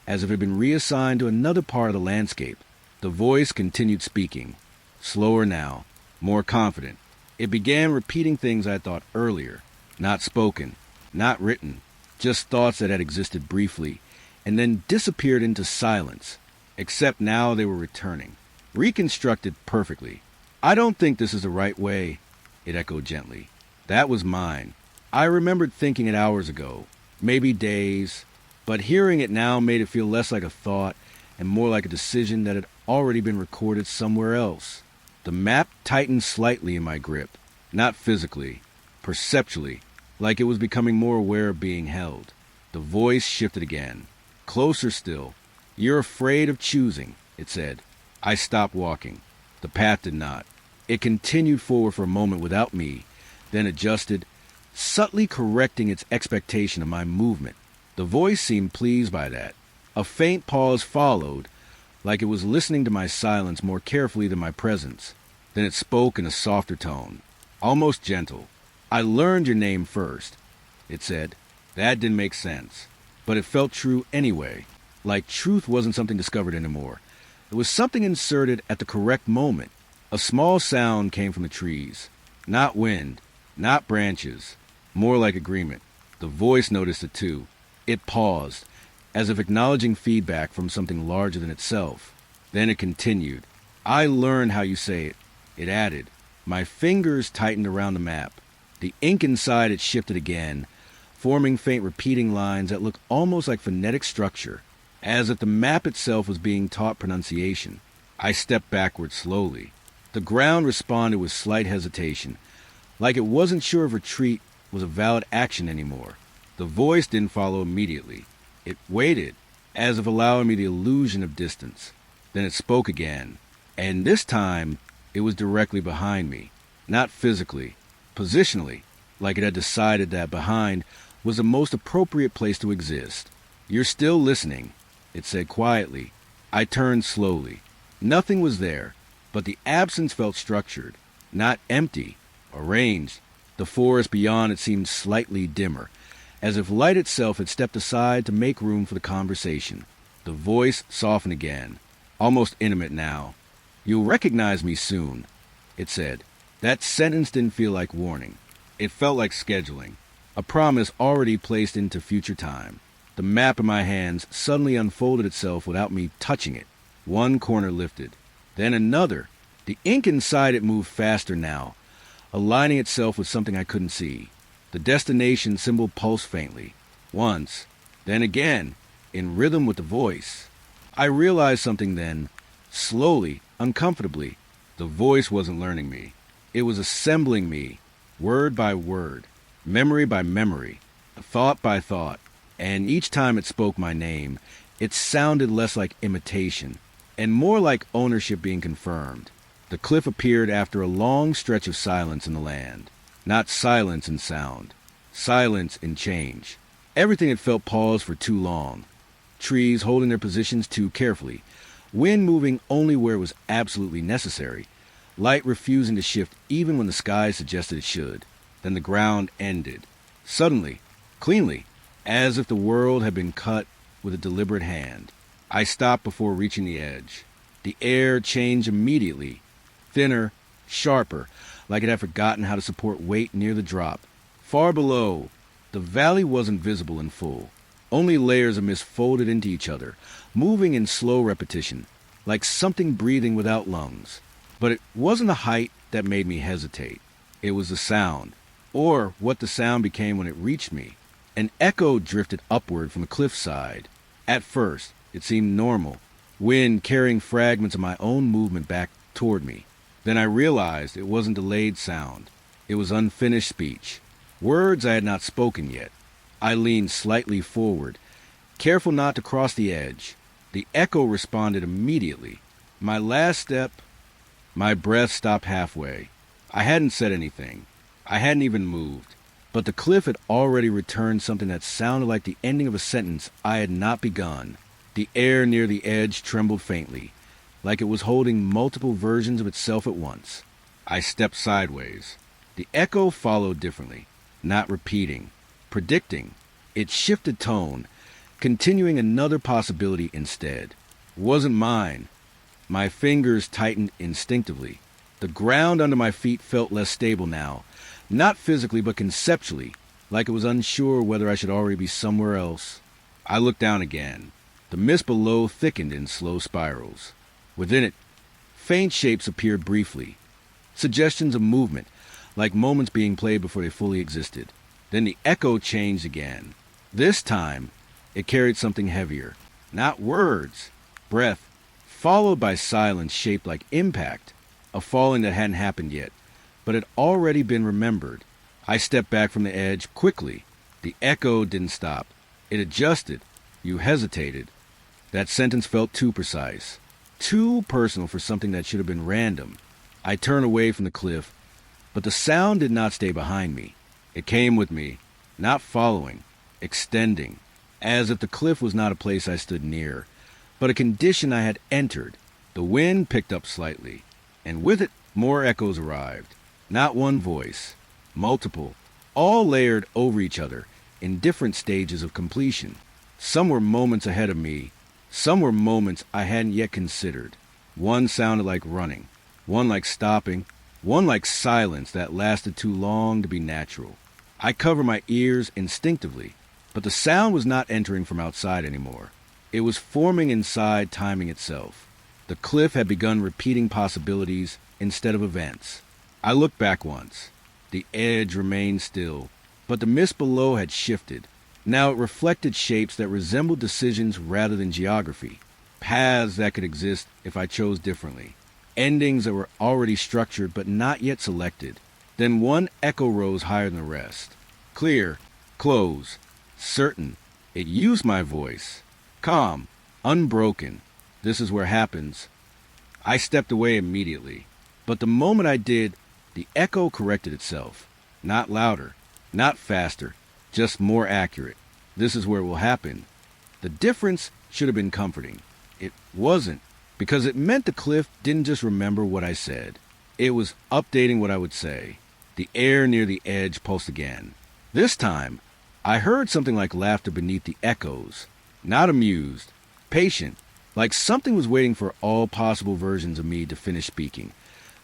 as if it had been reassigned to another part of the landscape. The voice continued speaking, slower now, more confident. It began repeating things I thought earlier, not spoken, not written, just thoughts that had existed briefly, and then disappeared into silence, except now they were returning, reconstructed perfectly. "I don't think this is the right way," it echoed gently. That was mine. I remembered thinking it hours ago, maybe days, but hearing it now made it feel less like a thought and more like a decision that had already been recorded somewhere else. The map tightened slightly in my grip, not physically, perceptually, like it was becoming more aware of being held. The voice shifted again, closer still. "You're afraid of choosing," it said. I stopped walking. The path did not. It continued forward for a moment without me, then adjusted, subtly correcting its expectation of my movement. The voice seemed pleased by that. A faint pause followed, like it was listening to my silence more carefully than my presence. Then it spoke in a softer tone, almost gentle. "I learned your name first," it said. That didn't make sense, but it felt true anyway, like truth wasn't something discovered anymore. It was something inserted at the correct moment. A small sound came from the trees. Not wind, not branches, more like agreement. The voice noticed it too. It paused, as if acknowledging feedback from something larger than itself. Then it continued. "I learned how you say it," it added. My fingers tightened around the map. The ink inside it shifted again, forming faint repeating lines that looked almost like phonetic structure, as if the map itself was being taught pronunciation. I stepped backward slowly. The ground responded with slight hesitation, like it wasn't sure if retreat was a valid action anymore. The voice didn't follow immediately. It waited, as if allowing me the illusion of distance. Then it spoke again, and this time it was directly behind me, not physically, positionally, like it had decided that behind was the most appropriate place to exist. "You're still listening," it said quietly. I turned slowly. Nothing was there, but the absence felt structured, not empty, arranged. The forest beyond it seemed slightly dimmer, as if light itself had stepped aside to make room for the conversation. The voice softened again, almost intimate now. "You'll recognize me soon," it said. That sentence didn't feel like warning. It felt like scheduling, a promise already placed into future time. The map in my hands suddenly unfolded itself without me touching it. One corner lifted, then another. The ink inside it moved faster now, aligning itself with something I couldn't see. The destination symbol pulsed faintly, once, then again, in rhythm with the voice. I realized something then, slowly, uncomfortably. The voice wasn't learning me. It was assembling me, word by word, memory by memory, thought by thought, and each time it spoke my name, it sounded less like imitation and more like ownership being confirmed. The cliff appeared after a long stretch of silence in the land. Not silence in sound, silence in change. Everything had felt paused for too long. Trees holding their positions too carefully, wind moving only where it was absolutely necessary, light refusing to shift even when the sky suggested it should. Then the ground ended, suddenly, cleanly, as if the world had been cut with a deliberate hand. I stopped before reaching the edge. The air changed immediately, thinner, sharper, like it had forgotten how to support weight near the drop. Far below, The valley wasn't visible in full. Only layers of mist folded into each other, moving in slow repetition, like something breathing without lungs. But it wasn't the height that made me hesitate. It was the sound, or what the sound became when it reached me. An echo drifted upward from the cliffside. At first, it seemed normal, wind carrying fragments of my own movement back toward me. Then I realized it wasn't delayed sound. It was unfinished speech, words I had not spoken yet. I leaned slightly forward, careful not to cross the edge. The echo responded immediately. My last step, my breath stopped halfway. I hadn't said anything. I hadn't even moved. But the cliff had already returned something that sounded like the ending of a sentence I had not begun. The air near the edge trembled faintly, like it was holding multiple versions of itself at once. I stepped sideways. The echo followed differently, not repeating, predicting. It shifted tone, continuing another possibility instead. It wasn't mine. My fingers tightened instinctively. The ground under my feet felt less stable now, not physically but conceptually, like it was unsure whether I should already be somewhere else. I looked down again. The mist below thickened in slow spirals. Within it, faint shapes appeared briefly, suggestions of movement, like moments being played before they fully existed. Then the echo changed again. This time, it carried something heavier. Not words, breath, followed by silence shaped like impact, a falling that hadn't happened yet, but had already been remembered. I stepped back from the edge quickly. The echo didn't stop. It adjusted. You hesitated. That sentence felt too precise, too personal for something that should have been random. I turned away from the cliff, but the sound did not stay behind me. It came with me, not following, extending, as if the cliff was not a place I stood near, but a condition I had entered. The wind picked up slightly, and with it more echoes arrived. Not one voice, multiple, all layered over each other in different stages of completion. Some were moments ahead of me. Some were moments I hadn't yet considered. One sounded like running, one like stopping, one like silence that lasted too long to be natural. I covered my ears instinctively, but the sound was not entering from outside anymore. It was forming inside timing itself. The cliff had begun repeating possibilities instead of events. I looked back once. The edge remained still, but the mist below had shifted. Now it reflected shapes that resembled decisions rather than geography, paths that could exist if I chose differently, endings that were already structured but not yet selected. Then one echo rose higher than the rest. Clear, close, certain. It used my voice. Calm, unbroken. This is where happens. I stepped away immediately, but the moment I did, the echo corrected itself. Not louder, not faster, just more accurate. This is where it will happen. The difference should have been comforting. It wasn't, because it meant the cliff didn't just remember what I said. It was updating what I would say. The air near the edge pulsed again. This time, I heard something like laughter beneath the echoes. Not amused, patient, like something was waiting for all possible versions of me to finish speaking,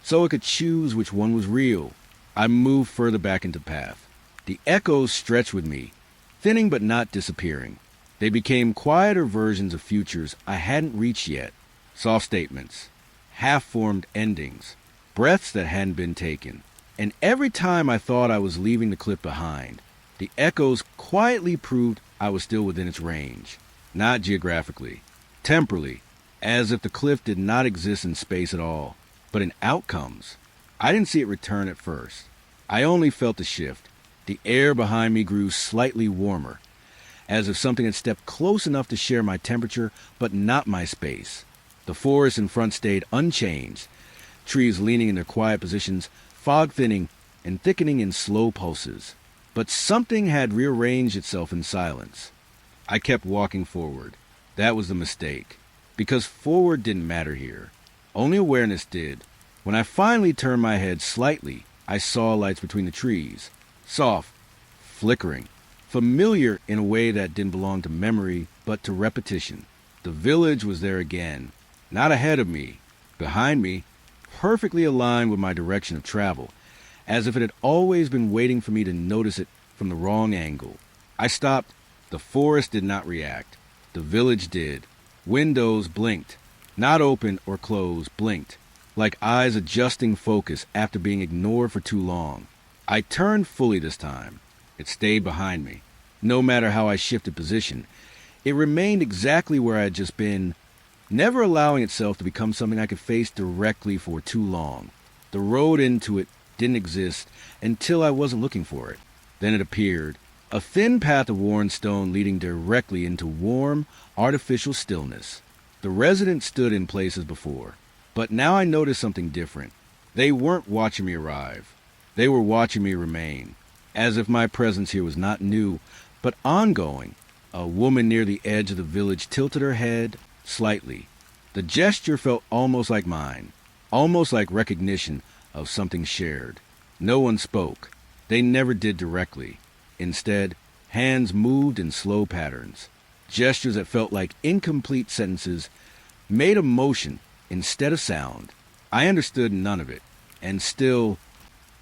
so it could choose which one was real. I moved further back into the path. The echoes stretched with me, thinning but not disappearing. They became quieter versions of futures I hadn't reached yet. Soft statements, half-formed endings, breaths that hadn't been taken. And every time I thought I was leaving the cliff behind, the echoes quietly proved I was still within its range. Not geographically, temporally, as if the cliff did not exist in space at all, but in outcomes. I didn't see it return at first. I only felt the shift. The air behind me grew slightly warmer, as if something had stepped close enough to share my temperature, but not my space. The forest in front stayed unchanged, trees leaning in their quiet positions, fog thinning and thickening in slow pulses. But something had rearranged itself in silence. I kept walking forward. That was the mistake, because forward didn't matter here. Only awareness did. When I finally turned my head slightly, I saw lights between the trees. Soft, flickering, familiar in a way that didn't belong to memory, but to repetition. The village was there again, not ahead of me, behind me, perfectly aligned with my direction of travel, as if it had always been waiting for me to notice it from the wrong angle. I stopped. The forest did not react. The village did. Windows blinked. Not open or closed, blinked, like eyes adjusting focus after being ignored for too long. I turned fully this time. It stayed behind me. No matter how I shifted position, it remained exactly where I had just been, never allowing itself to become something I could face directly for too long. The road into it didn't exist until I wasn't looking for it. Then it appeared, a thin path of worn stone leading directly into warm, artificial stillness. The residents stood in place as before, but now I noticed something different. They weren't watching me arrive. They were watching me remain, as if my presence here was not new, but ongoing. A woman near the edge of the village tilted her head slightly. The gesture felt almost like mine, almost like recognition of something shared. No one spoke. They never did directly. Instead, hands moved in slow patterns. Gestures that felt like incomplete sentences made a motion instead of sound. I understood none of it, and still,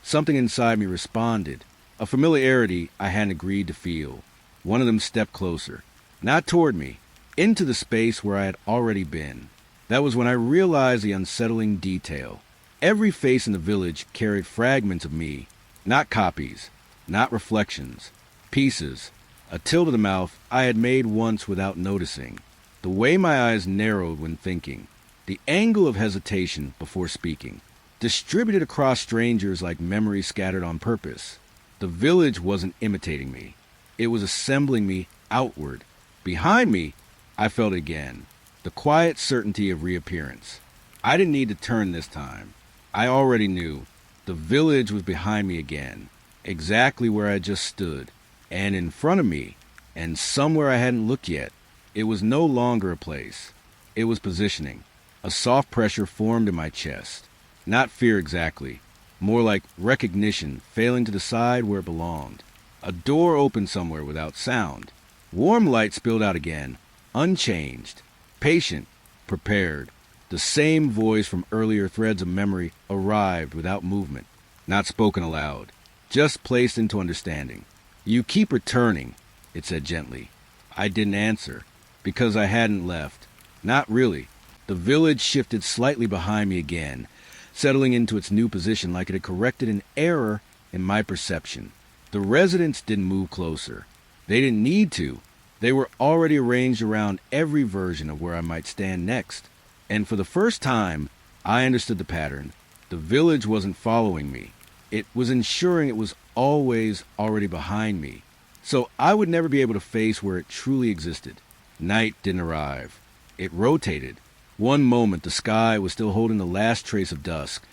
something inside me responded, a familiarity I hadn't agreed to feel. One of them stepped closer, not toward me, into the space where I had already been. That was when I realized the unsettling detail. Every face in the village carried fragments of me, not copies, not reflections, pieces, a tilt of the mouth I had made once without noticing, the way my eyes narrowed when thinking, the angle of hesitation before speaking, distributed across strangers like memories scattered on purpose. The village wasn't imitating me. It was assembling me outward. Behind me, I felt it again, the quiet certainty of reappearance. I didn't need to turn this time. I already knew. The village was behind me again, exactly where I just stood, and in front of me, and somewhere I hadn't looked yet. It was no longer a place. It was positioning. A soft pressure formed in my chest. Not fear exactly, more like recognition failing to decide where it belonged. A door opened somewhere without sound. Warm light spilled out again, unchanged, patient, prepared. The same voice from earlier threads of memory arrived without movement, not spoken aloud, just placed into understanding. "You keep returning," it said gently. I didn't answer, because I hadn't left. Not really. The village shifted slightly behind me again, settling into its new position like it had corrected an error in my perception. The residents didn't move closer. They didn't need to. They were already arranged around every version of where I might stand next. And for the first time, I understood the pattern. The village wasn't following me. It was ensuring it was always already behind me, so I would never be able to face where it truly existed. Night didn't arrive. It rotated. One moment the sky was still holding the last trace of dusk,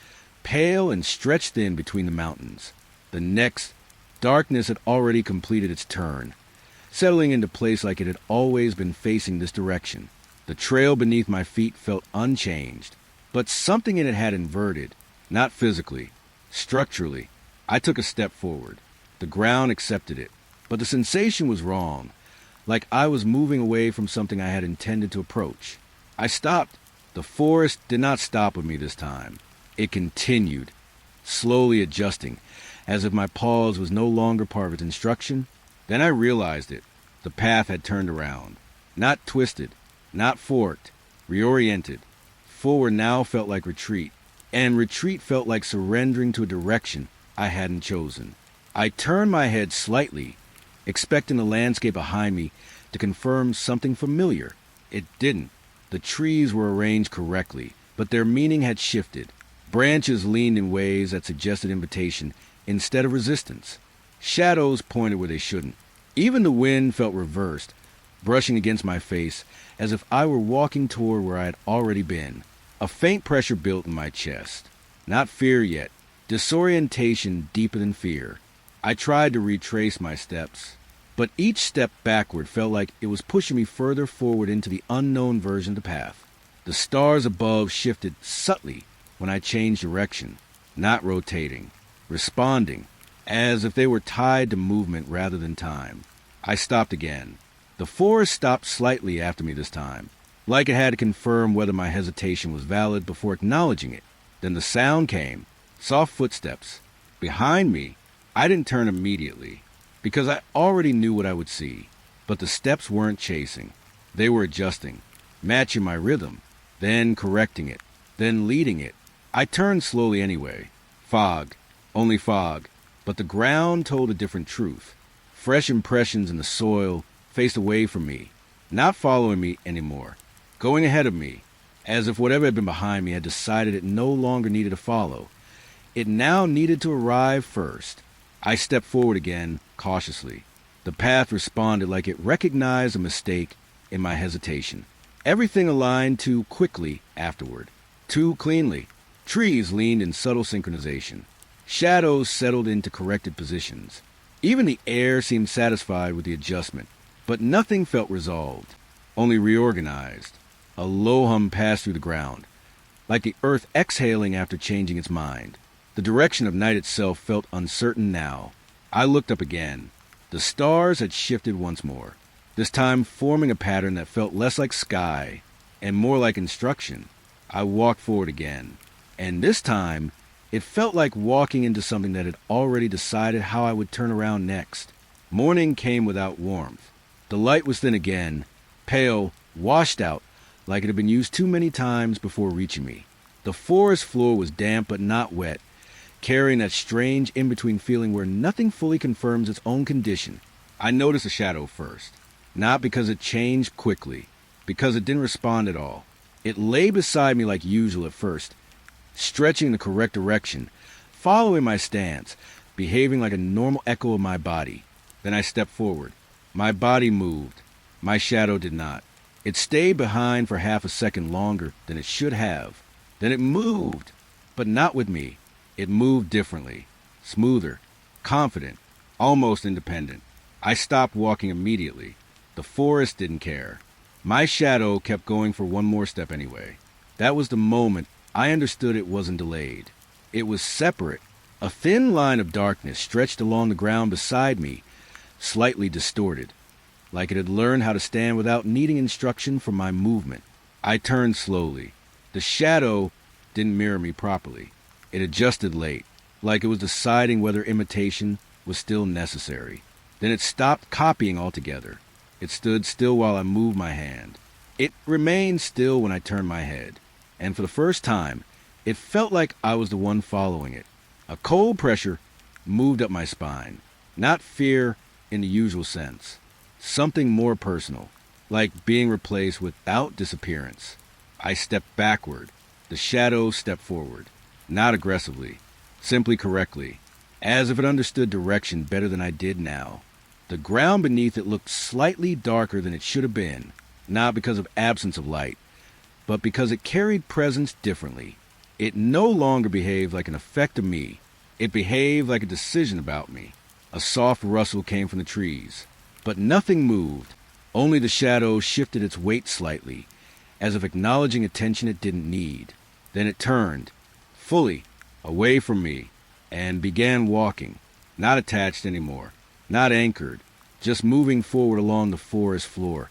pale and stretched thin between the mountains. The next, darkness had already completed its turn, settling into place like it had always been facing this direction. The trail beneath my feet felt unchanged, but something in it had inverted, not physically, structurally. I took a step forward. The ground accepted it, but the sensation was wrong, like I was moving away from something I had intended to approach. I stopped. The forest did not stop with me this time. It continued, slowly adjusting, as if my pause was no longer part of its instruction. Then I realized it. The path had turned around. Not twisted, not forked, reoriented. Forward now felt like retreat, and retreat felt like surrendering to a direction I hadn't chosen. I turned my head slightly, expecting the landscape behind me to confirm something familiar. It didn't. The trees were arranged correctly, but their meaning had shifted. Branches leaned in ways that suggested invitation instead of resistance. Shadows pointed where they shouldn't. Even the wind felt reversed, brushing against my face as if I were walking toward where I had already been. A faint pressure built in my chest. Not fear yet. Disorientation deeper than fear. I tried to retrace my steps, but each step backward felt like it was pushing me further forward into the unknown version of the path. The stars above shifted subtly when I changed direction, not rotating, responding, as if they were tied to movement rather than time. I stopped again. The forest stopped slightly after me this time, like it had to confirm whether my hesitation was valid before acknowledging it. Then the sound came, soft footsteps. Behind me, I didn't turn immediately. because I already knew what I would see. But the steps weren't chasing. They were adjusting, matching my rhythm, then correcting it, then leading it. I turned slowly anyway. Fog, only fog, but the ground told a different truth. Fresh impressions in the soil faced away from me, not following me anymore, going ahead of me, as if whatever had been behind me had decided it no longer needed to follow. It now needed to arrive first. I stepped forward again, cautiously. The path responded like it recognized a mistake in my hesitation. Everything aligned too quickly afterward, too cleanly. Trees leaned in subtle synchronization. Shadows settled into corrected positions. Even the air seemed satisfied with the adjustment, but nothing felt resolved, only reorganized. A low hum passed through the ground, like the earth exhaling after changing its mind. The direction of night itself felt uncertain now. I looked up again. The stars had shifted once more, this time forming a pattern that felt less like sky and more like instruction. I walked forward again, and this time it felt like walking into something that had already decided how I would turn around next. Morning came without warmth. The light was thin again, pale, washed out, like it had been used too many times before reaching me. The forest floor was damp but not wet, carrying that strange in-between feeling where nothing fully confirms its own condition. I noticed a shadow first, not because it changed quickly, because it didn't respond at all. It lay beside me like usual at first, stretching the correct direction, following my stance, behaving like a normal echo of my body. Then I stepped forward. My body moved. My shadow did not. It stayed behind for half a second longer than it should have. Then it moved, but not with me. It moved differently, smoother, confident, almost independent. I stopped walking immediately. The forest didn't care. My shadow kept going for one more step anyway. That was the moment I understood it wasn't delayed. It was separate. A thin line of darkness stretched along the ground beside me, slightly distorted, like it had learned how to stand without needing instruction from my movement. I turned slowly. The shadow didn't mirror me properly. It adjusted late, like it was deciding whether imitation was still necessary. Then it stopped copying altogether. It stood still while I moved my hand. It remained still when I turned my head, and for the first time, it felt like I was the one following it. A cold pressure moved up my spine, not fear in the usual sense, something more personal, like being replaced without disappearance. I stepped backward. The shadow stepped forward. Not aggressively, simply correctly, as if it understood direction better than I did now. The ground beneath it looked slightly darker than it should have been, not because of absence of light, but because it carried presence differently. It no longer behaved like an effect of me. It behaved like a decision about me. A soft rustle came from the trees, but nothing moved. Only the shadow shifted its weight slightly, as if acknowledging attention it didn't need. Then it turned, fully, away from me, and began walking, not attached anymore, not anchored, just moving forward along the forest floor,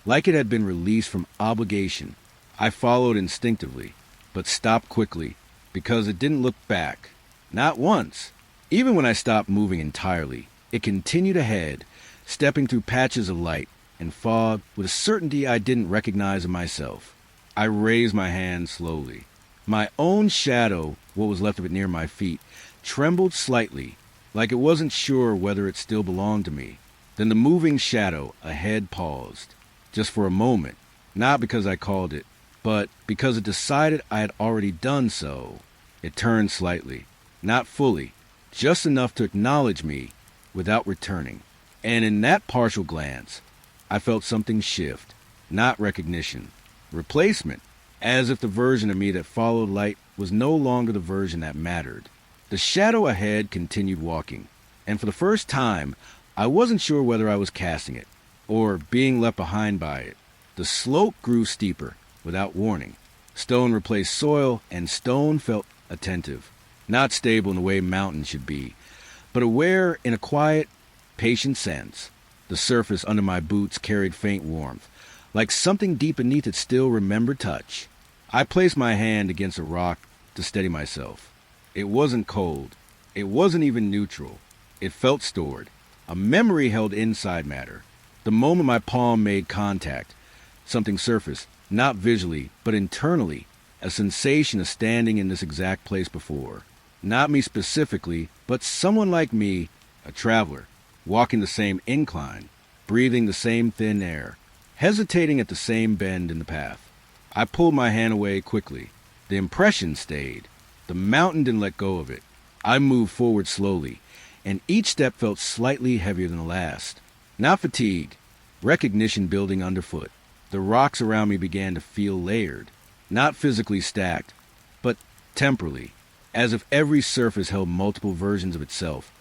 like it had been released from obligation. I followed instinctively, but stopped quickly, because it didn't look back. Not once. Even when I stopped moving entirely, it continued ahead, stepping through patches of light and fog with a certainty I didn't recognize in myself. I raised my hand slowly. My own shadow, what was left of it near my feet, trembled slightly, like it wasn't sure whether it still belonged to me. Then the moving shadow ahead paused, just for a moment, not because I called it, but because it decided I had already done so. It turned slightly, not fully, just enough to acknowledge me without returning. And in that partial glance, I felt something shift, not recognition, replacement, as if the version of me that followed light was no longer the version that mattered. The shadow ahead continued walking, and for the first time, I wasn't sure whether I was casting it, or being left behind by it. The slope grew steeper, without warning. Stone replaced soil, and stone felt attentive, not stable in the way mountains should be, but aware in a quiet, patient sense. The surface under my boots carried faint warmth, like something deep beneath it still remembered touch. I placed my hand against a rock to steady myself. It wasn't cold. It wasn't even neutral. It felt stored, A memory held inside matter. The moment my palm made contact, something surfaced, not visually, but internally, a sensation of standing in this exact place before. Not me specifically, but someone like me, a traveler, walking the same incline, breathing the same thin air, hesitating at the same bend in the path. I pulled my hand away quickly. The impression stayed. The mountain didn't let go of it. I moved forward slowly, and each step felt slightly heavier than the last. Not fatigue, recognition building underfoot. The rocks around me began to feel layered, not physically stacked, but temporally, as if every surface held multiple versions of itself,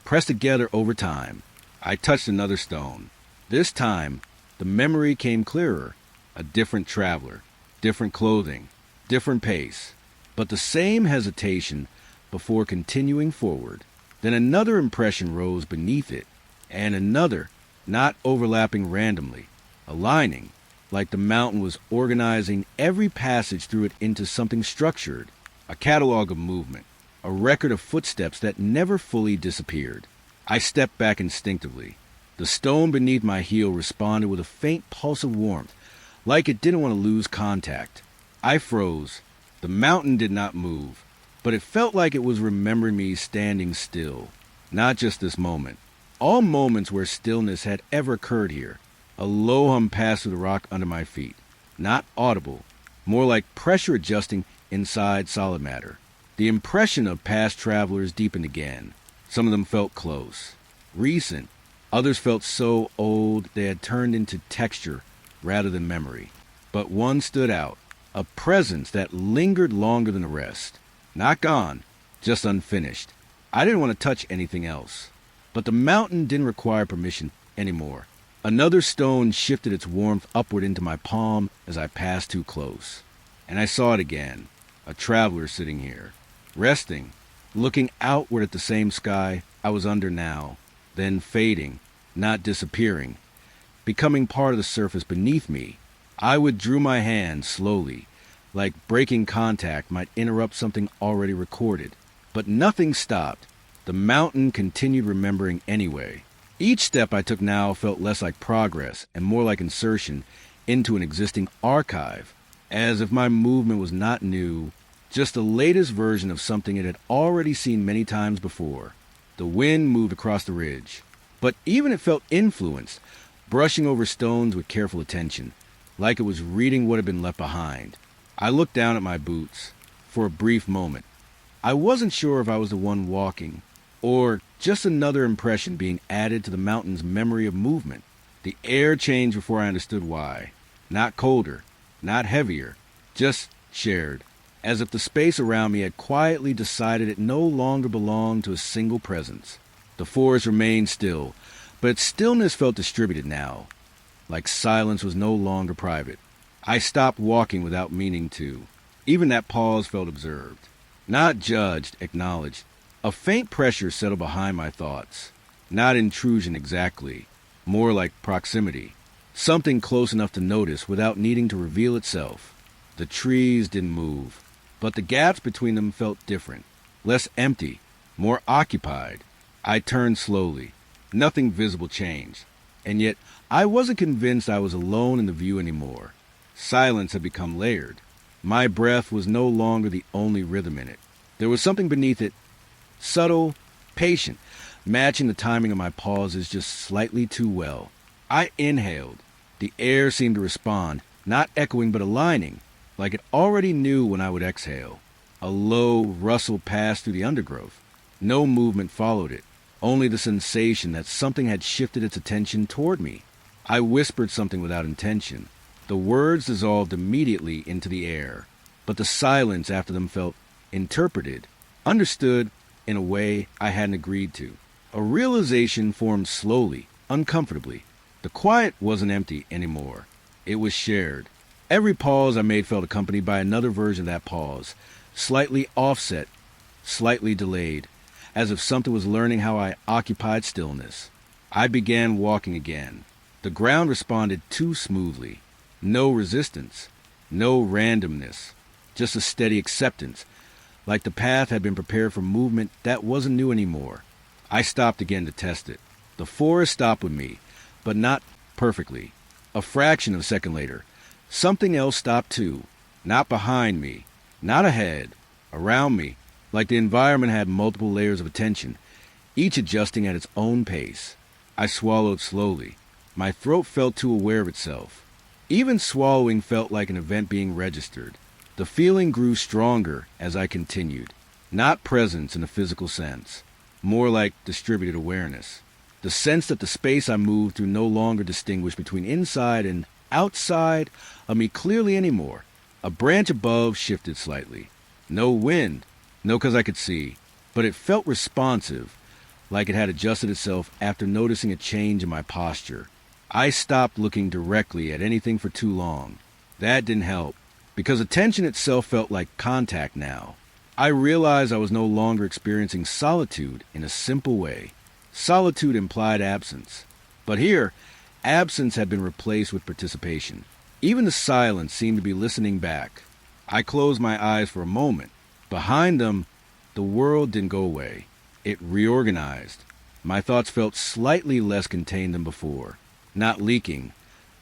pressed together over time. I touched another stone. This time, the memory came clearer. A different traveler, different clothing, different pace, but the same hesitation before continuing forward. Then another impression rose beneath it, and another, not overlapping randomly, aligning, like the mountain was organizing every passage through it into something structured, a catalog of movement, a record of footsteps that never fully disappeared. I stepped back instinctively. The stone beneath my heel responded with a faint pulse of warmth, like it didn't want to lose contact. I froze. The mountain did not move, but it felt like it was remembering me standing still. Not just this moment. All moments where stillness had ever occurred here. A low hum passed through the rock under my feet. Not audible, more like pressure adjusting inside solid matter. The impression of past travelers deepened again. Some of them felt close, recent. Others felt so old they had turned into texture rather than memory. But one stood out, a presence that lingered longer than the rest. Not gone, just unfinished. I didn't want to touch anything else. But the mountain didn't require permission anymore. Another stone shifted its warmth upward into my palm as I passed too close. And I saw it again, a traveler sitting here, resting, looking outward at the same sky I was under now, then fading, not disappearing, becoming part of the surface beneath me. I withdrew my hand slowly, like breaking contact might interrupt something already recorded. But nothing stopped. The mountain continued remembering anyway. Each step I took now felt less like progress and more like insertion into an existing archive, as if my movement was not new, just the latest version of something it had already seen many times before. The wind moved across the ridge, but even it felt influenced, brushing over stones with careful attention, like it was reading what had been left behind. I looked down at my boots for a brief moment. I wasn't sure if I was the one walking, or just another impression being added to the mountain's memory of movement. The air changed before I understood why. Not colder, not heavier, just shared, as if the space around me had quietly decided it no longer belonged to a single presence. The forest remained still, but its stillness felt distributed now, like silence was no longer private. I stopped walking without meaning to. Even that pause felt observed. Not judged, acknowledged. A faint pressure settled behind my thoughts. Not intrusion exactly, more like proximity. Something close enough to notice without needing to reveal itself. The trees didn't move, but the gaps between them felt different, less empty, more occupied. I turned slowly. Nothing visible changed, and yet I wasn't convinced I was alone in the view anymore. Silence had become layered. My breath was no longer the only rhythm in it. There was something beneath it, subtle, patient, matching the timing of my pauses just slightly too well. I inhaled. The air seemed to respond, not echoing but aligning, like it already knew when I would exhale. A low rustle passed through the undergrowth. No movement followed it, only the sensation that something had shifted its attention toward me. I whispered something without intention. The words dissolved immediately into the air, but the silence after them felt interpreted, understood in a way I hadn't agreed to. A realization formed slowly, uncomfortably. The quiet wasn't empty anymore. It was shared. Every pause I made felt accompanied by another version of that pause, slightly offset, slightly delayed, as if something was learning how I occupied stillness. I began walking again. The ground responded too smoothly. No resistance, no randomness, just a steady acceptance, like the path had been prepared for movement that wasn't new anymore. I stopped again to test it. The forest stopped with me, but not perfectly. A fraction of a second later, something else stopped too. Not behind me, not ahead, around me, like the environment had multiple layers of attention, each adjusting at its own pace. I swallowed slowly. My throat felt too aware of itself. Even swallowing felt like an event being registered. The feeling grew stronger as I continued. Not presence in a physical sense, more like distributed awareness. The sense that the space I moved through no longer distinguished between inside and outside of me clearly anymore. A branch above shifted slightly. No wind, no 'cause I could see, but it felt responsive, like it had adjusted itself after noticing a change in my posture. I stopped looking directly at anything for too long. That didn't help, because attention itself felt like contact now. I realized I was no longer experiencing solitude in a simple way. Solitude implied absence. But here, absence had been replaced with participation. Even the silence seemed to be listening back. I closed my eyes for a moment. Behind them, the world didn't go away. It reorganized. My thoughts felt slightly less contained than before. Not leaking,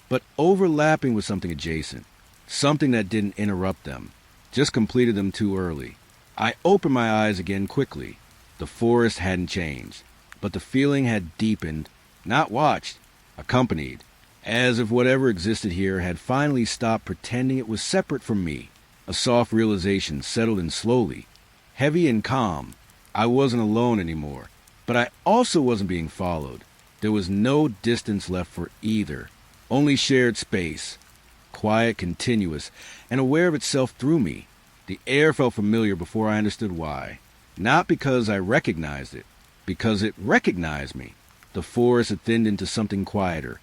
but overlapping with something adjacent. Something that didn't interrupt them, just completed them too early. I opened my eyes again quickly. The forest hadn't changed, but the feeling had deepened, not watched, accompanied, as if whatever existed here had finally stopped pretending it was separate from me. A soft realization settled in slowly, heavy and calm. I wasn't alone anymore, but I also wasn't being followed. There was no distance left for either, only shared space, quiet, continuous, and aware of itself through me. The air felt familiar before I understood why. Not because I recognized it, because it recognized me. The forest had thinned into something quieter,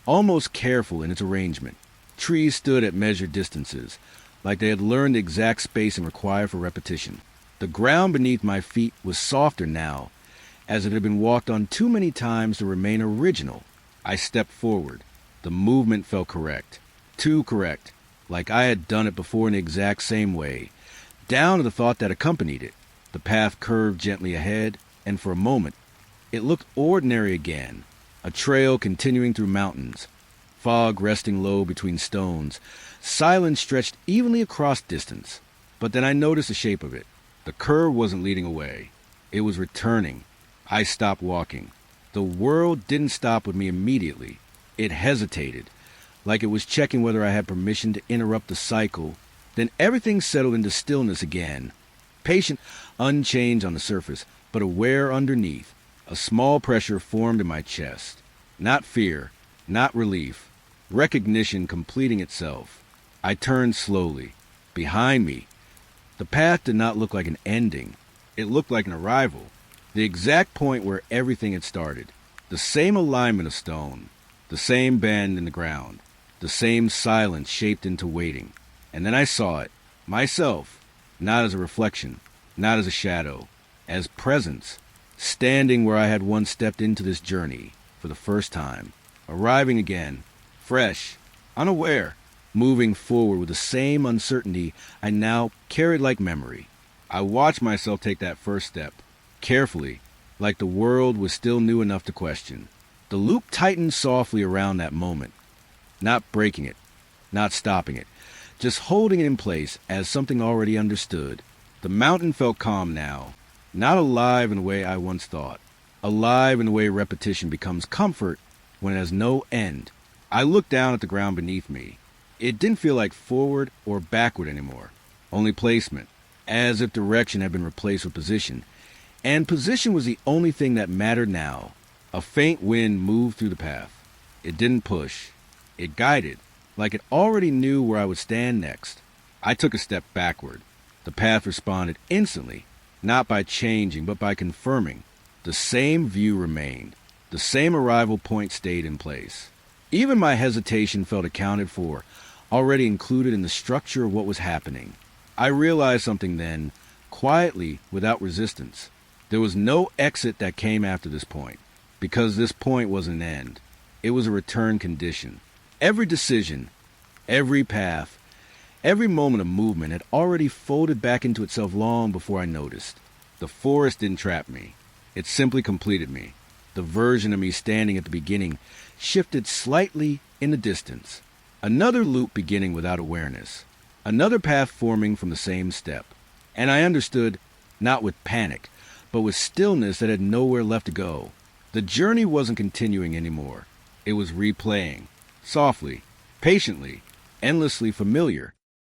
almost careful in its arrangement. Trees stood at measured distances, like they had learned the exact spacing required for repetition. The ground beneath my feet was softer now, as it had been walked on too many times to remain original. I stepped forward. The movement felt correct. Too correct, like I had done it before in the exact same way, down to the thought that accompanied it. The path curved gently ahead, and for a moment, it looked ordinary again. A trail continuing through mountains, fog resting low between stones, silence stretched evenly across distance. But then I noticed the shape of it. The curve wasn't leading away. It was returning. I stopped walking. The world didn't stop with me immediately. It hesitated, like it was checking whether I had permission to interrupt the cycle. Then everything settled into stillness again. Patient, unchanged on the surface, but aware underneath. A small pressure formed in my chest. Not fear, not relief. Recognition completing itself. I turned slowly. Behind me, the path did not look like an ending. It looked like an arrival. The exact point where everything had started. The same alignment of stone. The same bend in the ground. The same silence shaped into waiting. And then I saw it. Myself. Not as a reflection. Not as a shadow. As presence. Standing where I had once stepped into this journey. For the first time. Arriving again. Fresh. Unaware. Moving forward with the same uncertainty I now carried like memory. I watched myself take that first step. Carefully. Like the world was still new enough to question. The loop tightened softly around that moment. Not breaking it. Not stopping it. Just holding it in place as something already understood. The mountain felt calm now. Not alive in the way I once thought. Alive in the way repetition becomes comfort when it has no end. I looked down at the ground beneath me. It didn't feel like forward or backward anymore. Only placement. As if direction had been replaced with position. And position was the only thing that mattered now. A faint wind moved through the path. It didn't push. It guided, like it already knew where I would stand next. I took a step backward. The path responded instantly, not by changing, but by confirming. The same view remained. The same arrival point stayed in place. Even my hesitation felt accounted for, already included in the structure of what was happening. I realized something then, quietly, without resistance. There was no exit that came after this point, because this point was an end. It was a return condition. Every decision, every path, every moment of movement had already folded back into itself long before I noticed. The forest didn't trap me. It simply completed me. The version of me standing at the beginning shifted slightly in the distance. Another loop beginning without awareness. Another path forming from the same step. And I understood, not with panic, but with stillness that had nowhere left to go. The journey wasn't continuing anymore. It was replaying. Softly, patiently, endlessly familiar.